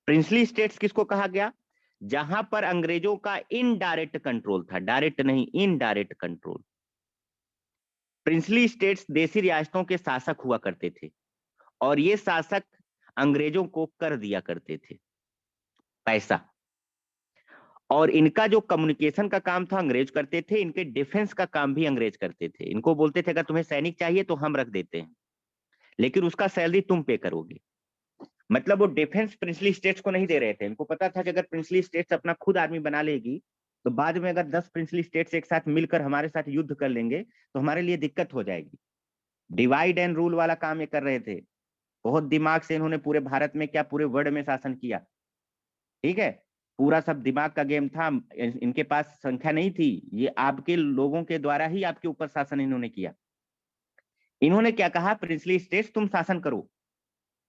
प्रिंसली स्टेट्स किसको कहा गया? जहां पर अंग्रेजों का इनडायरेक्ट कंट्रोल था, डायरेक्ट नहीं, इनडायरेक्ट कंट्रोल। प्रिंसली स्टेट्स देसी रियासतों के शासक हुआ करते थे और ये शासक अंग्रेजों को कर दिया करते थे पैसा, और इनका जो कम्युनिकेशन का काम था अंग्रेज करते थे, इनके डिफेंस का काम भी अंग्रेज करते थे। इनको बोलते थे अगर तुम्हें सैनिक चाहिए तो हम रख देते हैं, लेकिन उसका सैलरी तुम पे करोगे। मतलब वो डिफेंस प्रिंसली स्टेट्स को नहीं दे रहे थे। इनको पता था कि अगर प्रिंसली स्टेट्स अपना खुद आर्मी बना लेगी तो बाद में अगर 10 प्रिंसली स्टेट्स एक साथ मिलकर हमारे साथ युद्ध कर लेंगे तो हमारे लिए दिक्कत हो जाएगी। डिवाइड एंड रूल वाला काम ये कर रहे थे। बहुत दिमाग से इन्होंने पूरे भारत में क्या पूरे वर्ल्ड में शासन किया। ठीक है, पूरा सब दिमाग का गेम था। इनके पास संख्या नहीं थी, ये आपके लोगों के द्वारा ही आपके ऊपर शासन इन्होंने किया। इन्होंने क्या कहा, प्रिंसली स्टेट्स तुम शासन करो,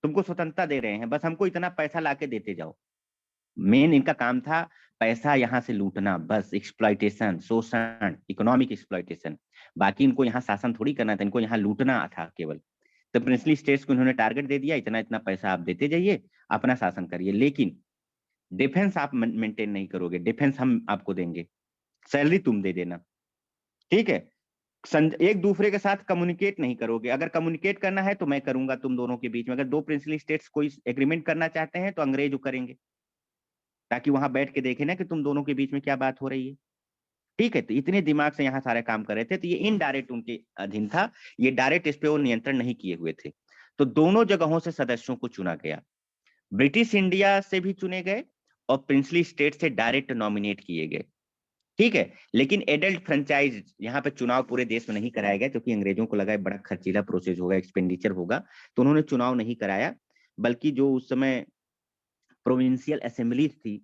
तुमको स्वतंत्रता दे रहे हैं, बस हमको इतना पैसा लाके देते जाओ। मेन इनका काम था पैसा यहाँ से लूटना, बस एक्सप्लॉइटेशन, शोषण, इकोनॉमिक एक्सप्लॉइटेशन। बाकी इनको यहाँ शासन थोड़ी करना था, इनको यहाँ लूटना था केवल। तो प्रिंसली स्टेट्स को इन्होंने टारगेट दे दिया, इतना इतना पैसा आप देते जाइए, अपना शासन करिए, लेकिन डिफेंस आप मेंटेन नहीं करोगे, डिफेंस हम आपको देंगे, सैलरी तुम दे देना। ठीक है, एक दूसरे के साथ कम्युनिकेट नहीं करोगे। अगर कम्युनिकेट करना है तो मैं करूंगा तुम दोनों के बीच में। अगर दो प्रिंसली स्टेट्स कोई एग्रीमेंट करना चाहते हैं तो अंग्रेज करेंगे, ताकि वहां बैठ के देखे ना कि तुम दोनों के बीच में क्या बात हो रही है। ठीक है, तो इतने दिमाग से यहाँ सारे काम कर रहे थे। तो ये इनडायरेक्ट उनके अधीन था, ये डायरेक्ट इस पे वो नियंत्रण नहीं किए हुए थे। तो दोनों जगहों से सदस्यों को चुना गया, ब्रिटिश इंडिया से भी चुने गए और प्रिंसली स्टेट से डायरेक्ट नॉमिनेट किए गए। ठीक है, लेकिन एडल्ट फ्रेंचाइज यहाँ पे चुनाव पूरे देश में नहीं कराया गया, क्योंकि अंग्रेजों को लगा बड़ा खर्चीला प्रोसेस होगा, एक्सपेंडिचर होगा, तो उन्होंने चुनाव नहीं कराया। बल्कि जो उस समय प्रोविंशियल असेंबलीज थी,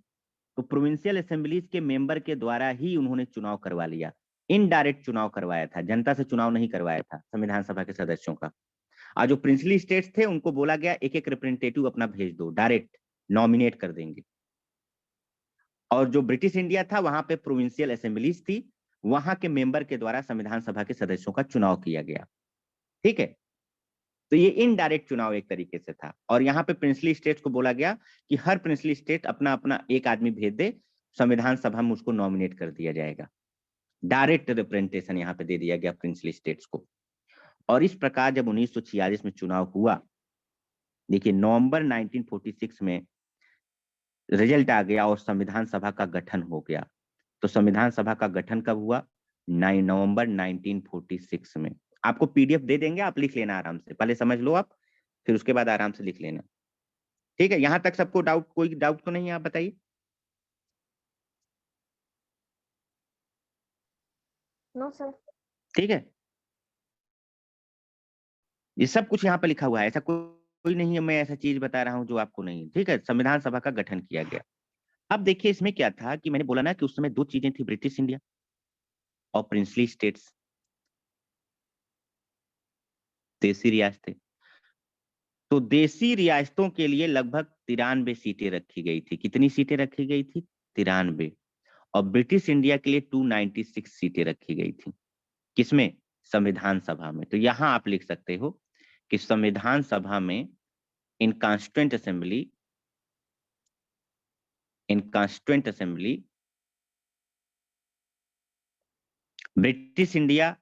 तो प्रोविंशियल असेंबलीज के मेंबर के द्वारा ही उन्होंने चुनाव करवा लिया। इनडायरेक्ट चुनाव करवाया था, जनता से चुनाव नहीं करवाया था संविधान सभा के सदस्यों का। और जो प्रिंसली स्टेट्स थे उनको बोला गया एक एक रिप्रेजेंटेटिव अपना भेज दो, डायरेक्ट नॉमिनेट कर देंगे। और जो ब्रिटिश इंडिया था वहां पे प्रोविंशियल असेंबलीज थी, वहां के मेंबर के द्वारा संविधान सभा के सदस्यों का चुनाव किया गया। ठीक है, तो ये इनडायरेक्ट चुनाव एक तरीके से था। और यहाँ पे प्रिंसली स्टेट्स को बोला गया कि हर प्रिंसली स्टेट अपना अपना एक आदमी भेज दे, संविधान सभा में उसको नॉमिनेट कर दिया जाएगा। डायरेक्ट रिप्रेजेंटेशन यहाँ पे दे दिया गया प्रिंसली स्टेट्स को। और इस प्रकार जब 1946 में चुनाव हुआ, देखिए नवंबर 1946 में रिजल्ट आ गया और संविधान सभा का गठन हो गया। तो संविधान सभा का गठन कब हुआ? 9 नवंबर 1946 में। आपको पीडीएफ दे देंगे, आप लिख लेना आराम से, पहले समझ लो आप, फिर उसके बाद आराम से लिख लेना। ठीक है, यहां तक सबको डाउट, कोई डाउट तो नहीं है? आप बताइए। No sir. ठीक है, ये सब कुछ यहाँ पे लिखा हुआ है, ऐसा कोई नहीं है मैं ऐसा चीज बता रहा हूँ जो आपको नहीं। ठीक है, संविधान सभा का गठन किया गया। अब देखिए इसमें क्या था कि मैंने बोला ना कि उस समय दो चीजें थी, ब्रिटिश इंडिया और प्रिंसली स्टेट्स, देसी रियासतें। तो देसी रियासतों के लिए लगभग 93 सीटें रखी गई थी। कितनी सीटें रखी गई थी? 93। और ब्रिटिश इंडिया के लिए 296 सीटें रखी गई थी। किसमें? संविधान सभा में। तो यहां आप लिख सकते हो कि संविधान सभा में in constituent assembly British India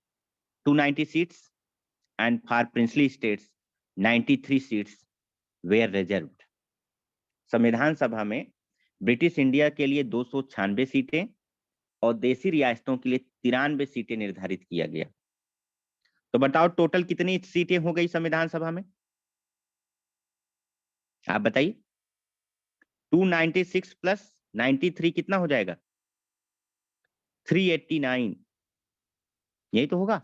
290 seats and for princely states 93 seats were reserved। संविधान सभा में ब्रिटिश इंडिया के लिए 296 सीटें और देसी रियासतों के लिए 93 सीटें निर्धारित किया गया। तो बताओ टोटल कितनी सीटें हो गई संविधान सभा में? आप बताइए। 296 प्लस 93 कितना हो जाएगा? 389। यही तो होगा।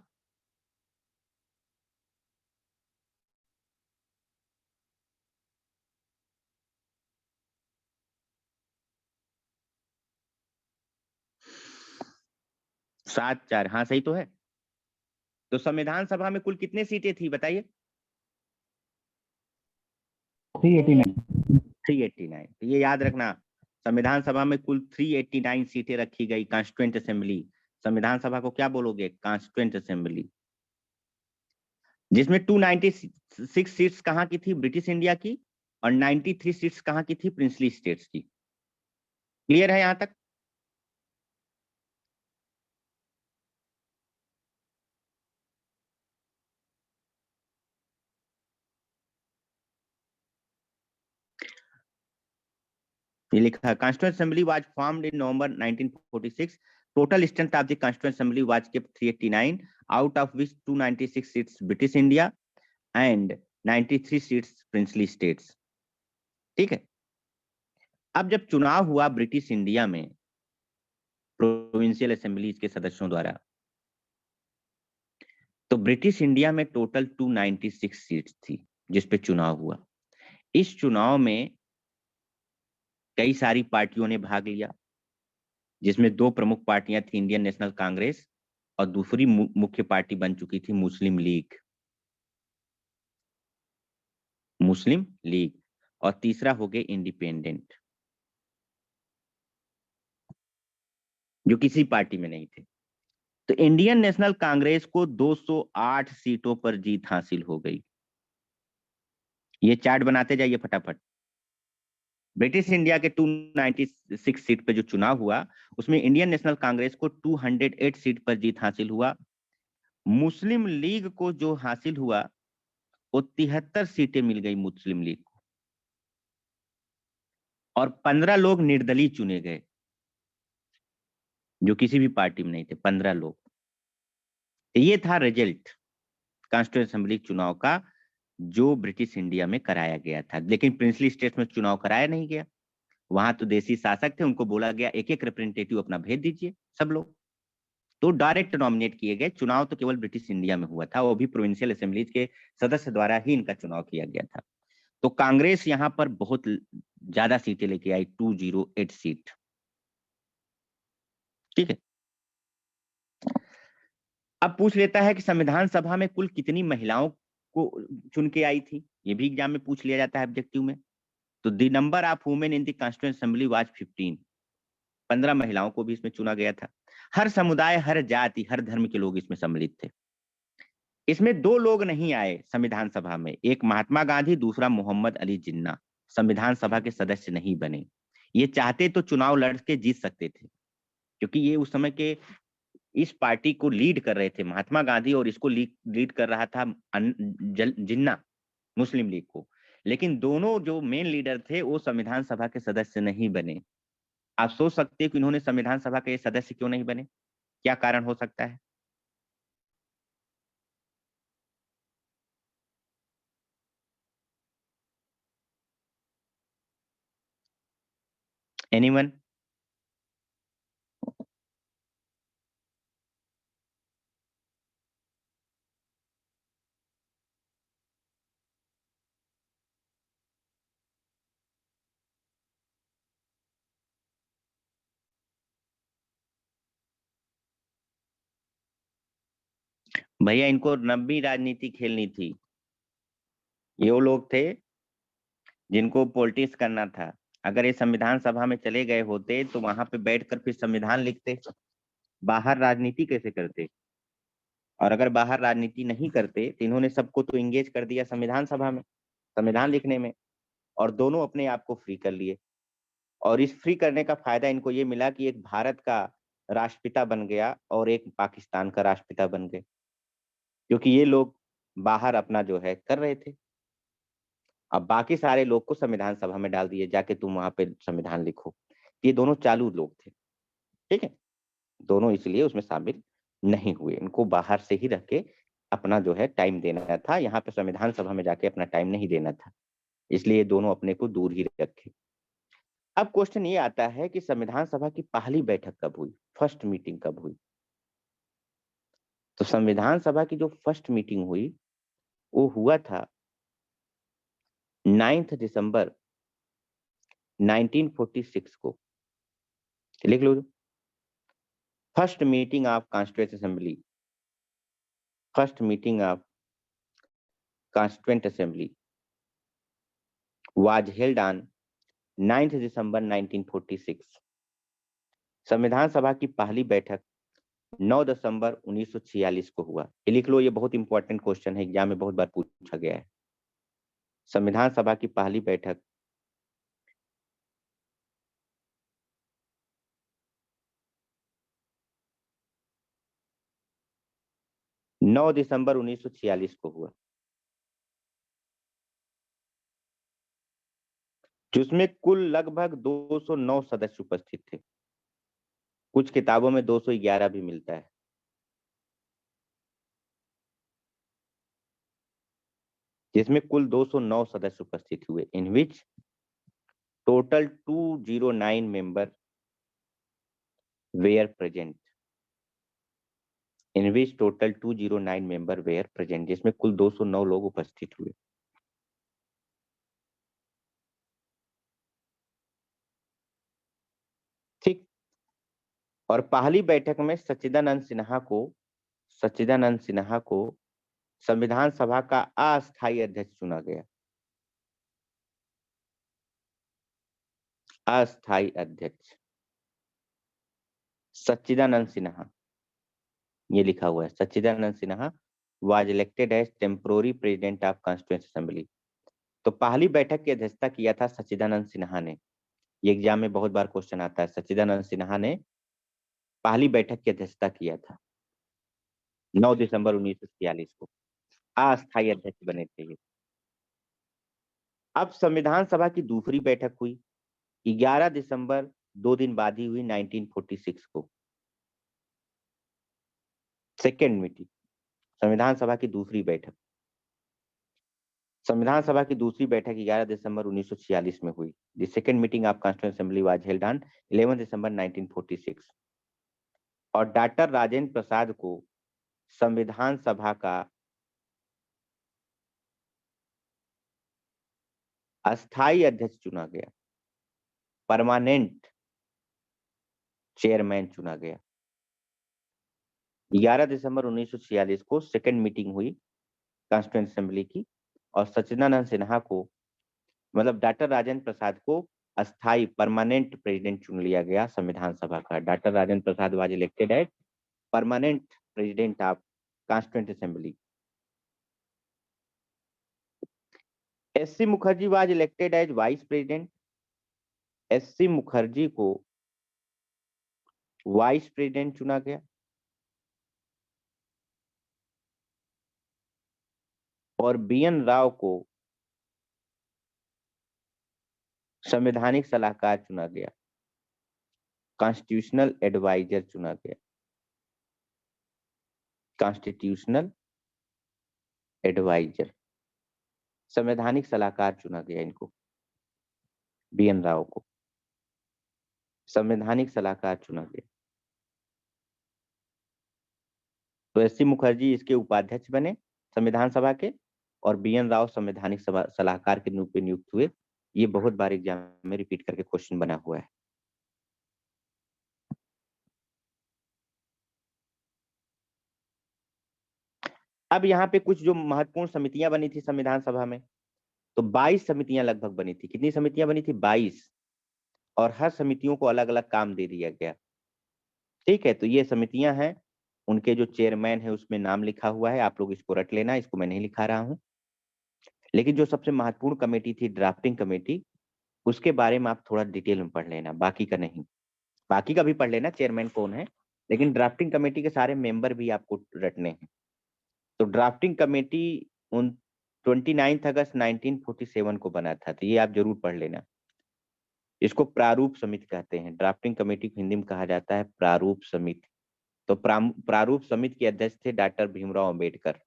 सात चार, हाँ सही तो है। तो संविधान सभा में कुल कितने सीटें थी बताइए? 389। तो ये याद रखना, संविधान सभा में कुल 389 सीटें रखी गई। कॉन्स्टिट्यूएंट असेंबली, संविधान सभा को क्या बोलोगे? Constituent assembly. जिसमें 296 सीट्स कहाँ की थी? ब्रिटिश इंडिया की। और 93 सीट्स कहाँ की थी? प्रिंसली स्टेट्स की। क्लियर है यहां तक? ये लिखा constituent assembly was formed in November 1946. Total strength of the constituent assembly was kept 389, out of which 296 seats British India and 93 seats princely states. ठीक है, अब जब चुनाव हुआ ब्रिटिश इंडिया में प्रोविंशियल असेंबलीज के सदस्यों द्वारा, तो ब्रिटिश इंडिया में टोटल 296 सीट्स थी जिस पे चुनाव हुआ। इस चुनाव में कई सारी पार्टियों ने भाग लिया, जिसमें दो प्रमुख पार्टियां थी, इंडियन नेशनल कांग्रेस और दूसरी मुख्य पार्टी बन चुकी थी मुस्लिम लीग, और तीसरा हो गए इंडिपेंडेंट, जो किसी पार्टी में नहीं थे। तो इंडियन नेशनल कांग्रेस को 208 सीटों पर जीत हासिल हो गई। ये चार्ट बनाते जाइए फटाफट। ब्रिटिश इंडिया के 296 सीट पे जो चुनाव हुआ, उसमें इंडियन नेशनल कांग्रेस को 208 सीट पर जीत हासिल हुआ। मुस्लिम लीग को जो हासिल हुआ वो 73 सीटें मिल गई मुस्लिम लीग को, और 15 लोग निर्दलीय चुने गए जो किसी भी पार्टी में नहीं थे, 15 लोग। ये था रिजल्ट कॉन्स्टिट्यूएंट असेंबली चुनाव का जो ब्रिटिश इंडिया में कराया गया था। लेकिन प्रिंसली स्टेट्स में चुनाव कराया नहीं गया, वहां तो देसी शासक थे, उनको बोला गया एक एक रिप्रेजेंटेटिव अपना भेज दीजिए सब लोग, तो डायरेक्ट नॉमिनेट किए गए। चुनाव तो केवल ब्रिटिश इंडिया में हुआ था, वो भी प्रोविंशियल असेंबलीज के सदस्य द्वारा ही इनका चुनाव किया गया था। तो कांग्रेस यहां पर बहुत ज्यादा सीटें लेके आई, 208 सीट। ठीक है, अब पूछ लेता है कि संविधान सभा में कुल कितनी महिलाओं को चुन के आई थी, ये भी एग्जाम में पूछ लिया जाता है ऑब्जेक्टिव में। तो the number of women in the constituent assembly was 15। 15 महिलाओं को भी इसमें चुना गया था। हर समुदाय, हर जाति, हर धर्म के लोग इसमें सम्मिलित थे। इसमें दो लोग नहीं आए संविधान सभा में, एक महात्मा गांधी, दूसरा मोहम्मद अली जिन्ना, संविधान सभा के सदस्य नहीं बने। ये चाहते तो चुनाव लड़ के जीत सकते थे, क्योंकि ये उस समय के इस पार्टी को लीड कर रहे थे महात्मा गांधी, और इसको लीड कर रहा था जिन्ना, मुस्लिम लीग को। लेकिन दोनों जो मेन लीडर थे वो संविधान सभा के सदस्य नहीं बने। आप सोच सकते हैं कि इन्होंने संविधान सभा के सदस्य क्यों नहीं बने, क्या कारण हो सकता है? एनीवन? भैया इनको लंबी राजनीति खेलनी थी। ये वो लोग थे जिनको पॉलिटिक्स करना था। अगर ये संविधान सभा में चले गए होते तो वहां पे बैठकर फिर संविधान लिखते, बाहर राजनीति कैसे करते? और अगर बाहर राजनीति नहीं करते तो इन्होंने सबको तो इंगेज कर दिया संविधान सभा में, संविधान लिखने में, और दोनों अपने आप को फ्री कर लिए। और इस फ्री करने का फायदा इनको ये मिला कि एक भारत का राष्ट्रपिता बन गया और एक पाकिस्तान का राष्ट्रपिता बन गए, क्योंकि ये लोग बाहर अपना जो है कर रहे थे। अब बाकी सारे लोग को संविधान सभा में डाल दिए, जाके तुम वहां पे संविधान लिखो। ये दोनों चालू लोग थे, ठीक है, दोनों इसलिए उसमें शामिल नहीं हुए। इनको बाहर से ही रख के अपना जो है टाइम देना था, यहाँ पे संविधान सभा में जाके अपना टाइम नहीं देना था, इसलिए दोनों अपने को दूर ही रखे। अब क्वेश्चन ये आता है कि संविधान सभा की पहली बैठक कब हुई, फर्स्ट मीटिंग कब हुई? तो संविधान सभा की जो फर्स्ट मीटिंग हुई वो हुआ था 9 दिसंबर 1946 को। लिख लो, first meeting of constituent assembly, first meeting of constituent assembly was held on 9 December 1946। संविधान सभा की पहली बैठक 9 दिसंबर 1946 को हुआ। ये लिख लो, ये बहुत इंपॉर्टेंट क्वेश्चन है, एग्जाम में बहुत बार पूछा गया है। संविधान सभा की पहली बैठक 9 दिसंबर 1946 को हुआ। जिसमें कुल लगभग 209 सदस्य उपस्थित थे। कुछ किताबों में 211 भी मिलता है। जिसमें कुल 209 सदस्य उपस्थित हुए, in which total 209 member were present. In which total 209 member were present, जिसमें कुल 209 लोग उपस्थित हुए। ठीक। और पहली बैठक में सच्चिदानंद सिन्हा को संविधान सभा का अस्थायी अध्यक्ष चुना गया। अस्थायी अध्यक्ष सच्चिदानंद सिन्हा, ये लिखा हुआ है। Sachchidanand Sinha was elected as temporary president of constituent assembly. तो पहली बैठक की अध्यक्षता किया था सच्चिदानंद सिन्हा ने। ये एग्जाम में बहुत बार क्वेश्चन आता है। सच्चिदानंद सिन्हा ने पहली बैठक की अध्यक्षता किया था 9 दिसंबर 1946 को। अस्थायी अध्यक्ष बने थे ये। अब संविधान सभा की दूसरी बैठक हुई 11 दिसंबर, 2 दिन बाद ही हुई, 1946 को। सेकेंड मीटिंग, संविधान सभा की दूसरी बैठक। संविधान सभा की दूसरी बैठक 11 दिसंबर 1946 में हुई। The second meeting of constituent assembly was held on 11 दिसंबर 1946। और डॉक्टर राजेंद्र प्रसाद को संविधान सभा का अस्थायी अध्यक्ष चुना गया, परमानेंट चेयरमैन चुना गया। 11 दिसंबर 1946 को सेकेंड मीटिंग हुई कॉन्स्टिट्यूएंट असेंबली की, और सच्चिदानंद सिन्हा को, मतलब डॉक्टर राजेंद्र प्रसाद को अस्थायी परमानेंट प्रेसिडेंट चुन लिया गया संविधान सभा का। Doctor Rajendra Prasad was elected as permanent president of constituent assembly. SC Mukherjee was elected as vice president. SC Mukherjee को वाइस प्रेसिडेंट चुना गया। और बीएन राव को संवैधानिक सलाहकार चुना गया, कॉन्स्टिट्यूशनल एडवाइजर चुना गया। कॉन्स्टिट्यूशनल एडवाइजर, संवैधानिक सलाहकार चुना गया इनको, बीएन राव को संवैधानिक सलाहकार चुना गया। तो एससी मुखर्जी इसके उपाध्यक्ष बने संविधान सभा के, और बीएन राव संवैधानिक सलाहकार के रूप में नियुक्त हुए। ये बहुत बार एग्जाम में रिपीट करके क्वेश्चन बना हुआ है। अब यहाँ पे कुछ जो महत्वपूर्ण समितियां बनी थी संविधान सभा में, तो 22 समितियां लगभग बनी थी। कितनी समितियां बनी थी? 22। और हर समितियों को अलग अलग काम दे दिया गया। ठीक है, तो ये समितियां हैं, उनके जो चेयरमैन है उसमें नाम लिखा हुआ है, आप लोग इसको रट लेना, इसको मैं नहीं लिखा रहा हूं। लेकिन जो सबसे महत्वपूर्ण कमेटी थी ड्राफ्टिंग कमेटी, उसके बारे में आप थोड़ा डिटेल में पढ़ लेना, बाकी का नहीं। बाकी का भी पढ़ लेना चेयरमैन कौन है, लेकिन ड्राफ्टिंग कमेटी के सारे मेंबर भी आपको रटने हैं। तो ड्राफ्टिंग कमेटी उन 29 अगस्त 1947 को बना था, तो ये आप जरूर पढ़ लेना। इसको प्रारूप समिति कहते हैं। ड्राफ्टिंग कमेटी को हिंदी में कहा जाता है प्रारूप समिति। तो प्रारूप समिति के अध्यक्ष थे डॉक्टर भीमराव अंबेडकर।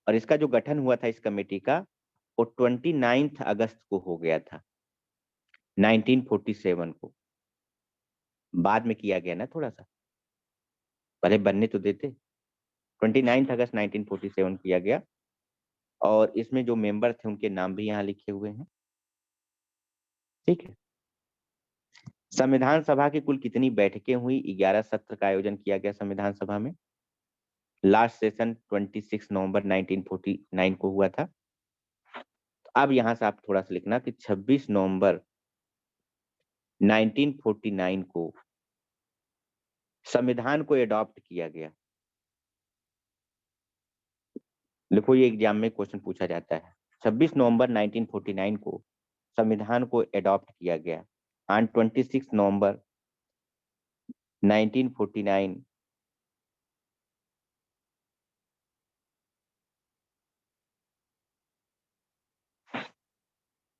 और इसका जो गठन हुआ था इस कमेटी का, वो 29 अगस्त को हो गया था 1947 को। बाद में किया गया ना थोड़ा सा, पहले बनने तो देते। 29 अगस्त 1947 किया गया। और इसमें जो मेंबर थे उनके नाम भी यहाँ लिखे हुए हैं। ठीक है। संविधान सभा की कुल कितनी बैठकें हुई? 11 सत्र का आयोजन किया गया संविधान सभा में। लास्ट सेशन 26 नवंबर 1949 को हुआ था। तो अब यहां से आप थोड़ा सा लिखना कि 26 नवंबर 1949 को संविधान को एडॉप्ट किया गया। लिखो, ये एग्जाम में क्वेश्चन पूछा जाता है। 26 नवंबर 1949 को संविधान को एडॉप्ट किया गया। ऑन 26 नवंबर 1949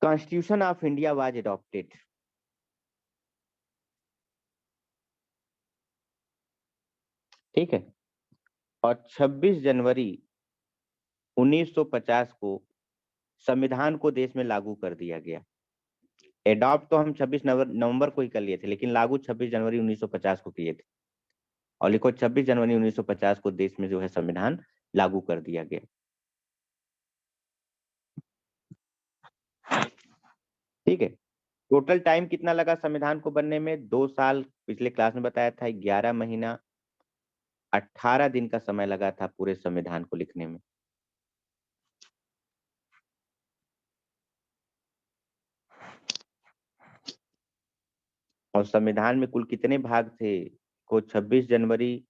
को constitution of India was adopted ठीक है, और 26 जनवरी 1950 को संविधान को देश में लागू कर दिया गया। एडॉप्ट तो हम 26 नवंबर को ही कर लिए थे, लेकिन लागू 26 जनवरी 1950 को किए थे। और लिखो 26 जनवरी 1950 को देश में जो है संविधान लागू कर दिया गया। ठीक है, टोटल टाइम कितना लगा संविधान को बनने में? 2 साल, पिछले क्लास में बताया था। 11 महीना 18 दिन का समय लगा था पूरे संविधान को लिखने में। और संविधान में कुल कितने भाग थे? को 26 जनवरी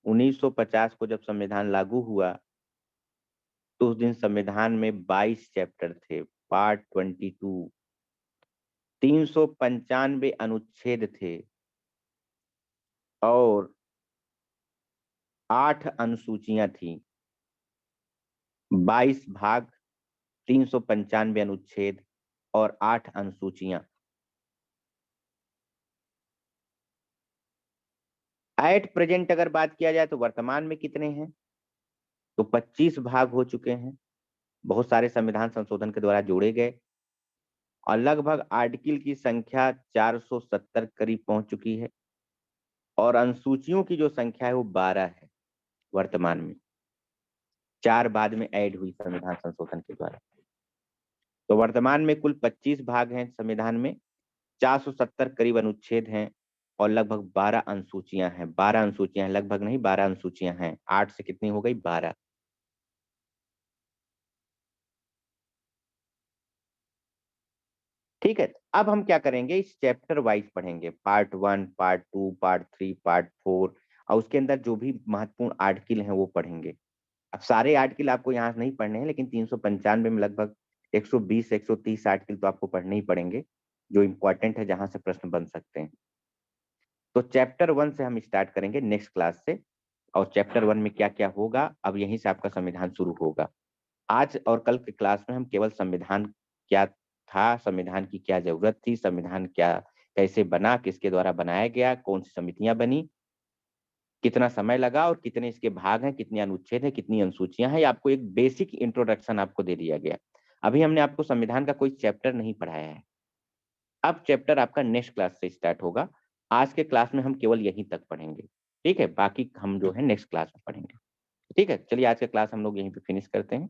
1950 को जब संविधान लागू हुआ तो उस दिन संविधान में 22 चैप्टर थे, पार्ट 22, 395 अनुच्छेद थे और 8 अनुसूचियां थी। 22 भाग, 395 अनुच्छेद और 8 अनुसूचियां। एट प्रेजेंट अगर बात किया जाए तो वर्तमान में कितने हैं? तो 25 भाग हो चुके हैं, बहुत सारे संविधान संशोधन के द्वारा जोड़े गए और लगभग आर्टिकल की संख्या 470 करीब पहुंच चुकी है और अनुसूचियों की जो संख्या है वो 12 है वर्तमान में। 4 बाद में ऐड हुई संविधान संशोधन के द्वारा। तो वर्तमान में कुल 25 भाग हैं संविधान में, 470 करीब अनुच्छेद हैं और लगभग 12 अनुसूचियां हैं। 12 अनुसूचियां हैं, लगभग नहीं 12 अनुसूचियां हैं। 8 से कितनी हो गई? 12। ठीक है, अब हम क्या करेंगे, इस चैप्टर वाइज पढ़ेंगे, पार्ट 1, पार्ट 2, पार्ट 3, पार्ट 4 और उसके अंदर जो भी महत्वपूर्ण आर्टिकल हैं वो पढ़ेंगे। अब सारे आर्टिकल आपको यहाँ नहीं पढ़ने हैं, लेकिन 395 में लगभग 120 से 130 आर्टिकल तो आपको पढ़ने ही पड़ेंगे जो इम्पोर्टेंट है, जहां से प्रश्न बन सकते हैं। तो चैप्टर 1 से हम स्टार्ट करेंगे नेक्स्ट क्लास से। और चैप्टर 1 में क्या क्या होगा, अब यहीं से आपका संविधान शुरू होगा। आज और कल के क्लास में हम केवल संविधान क्या था, संविधान की क्या जरूरत थी, संविधान क्या कैसे बना, किसके द्वारा बनाया गया, कौन सी समितियां बनी, कितना समय लगा और कितने इसके भाग हैं, कितने अनुच्छेद हैं, कितनी अनुसूचियां हैं। आपको एक बेसिक इंट्रोडक्शन आपको दे दिया गया। अभी हमने आपको संविधान का कोई चैप्टर नहीं पढ़ाया है। अब चैप्टर आपका नेक्स्ट क्लास से स्टार्ट होगा। आज के क्लास में हम केवल यहीं तक पढ़ेंगे, ठीक है, बाकी हम जो है नेक्स्ट क्लास में पढ़ेंगे। ठीक है, चलिए आज का क्लास हम लोग यहीं पे फिनिश करते हैं।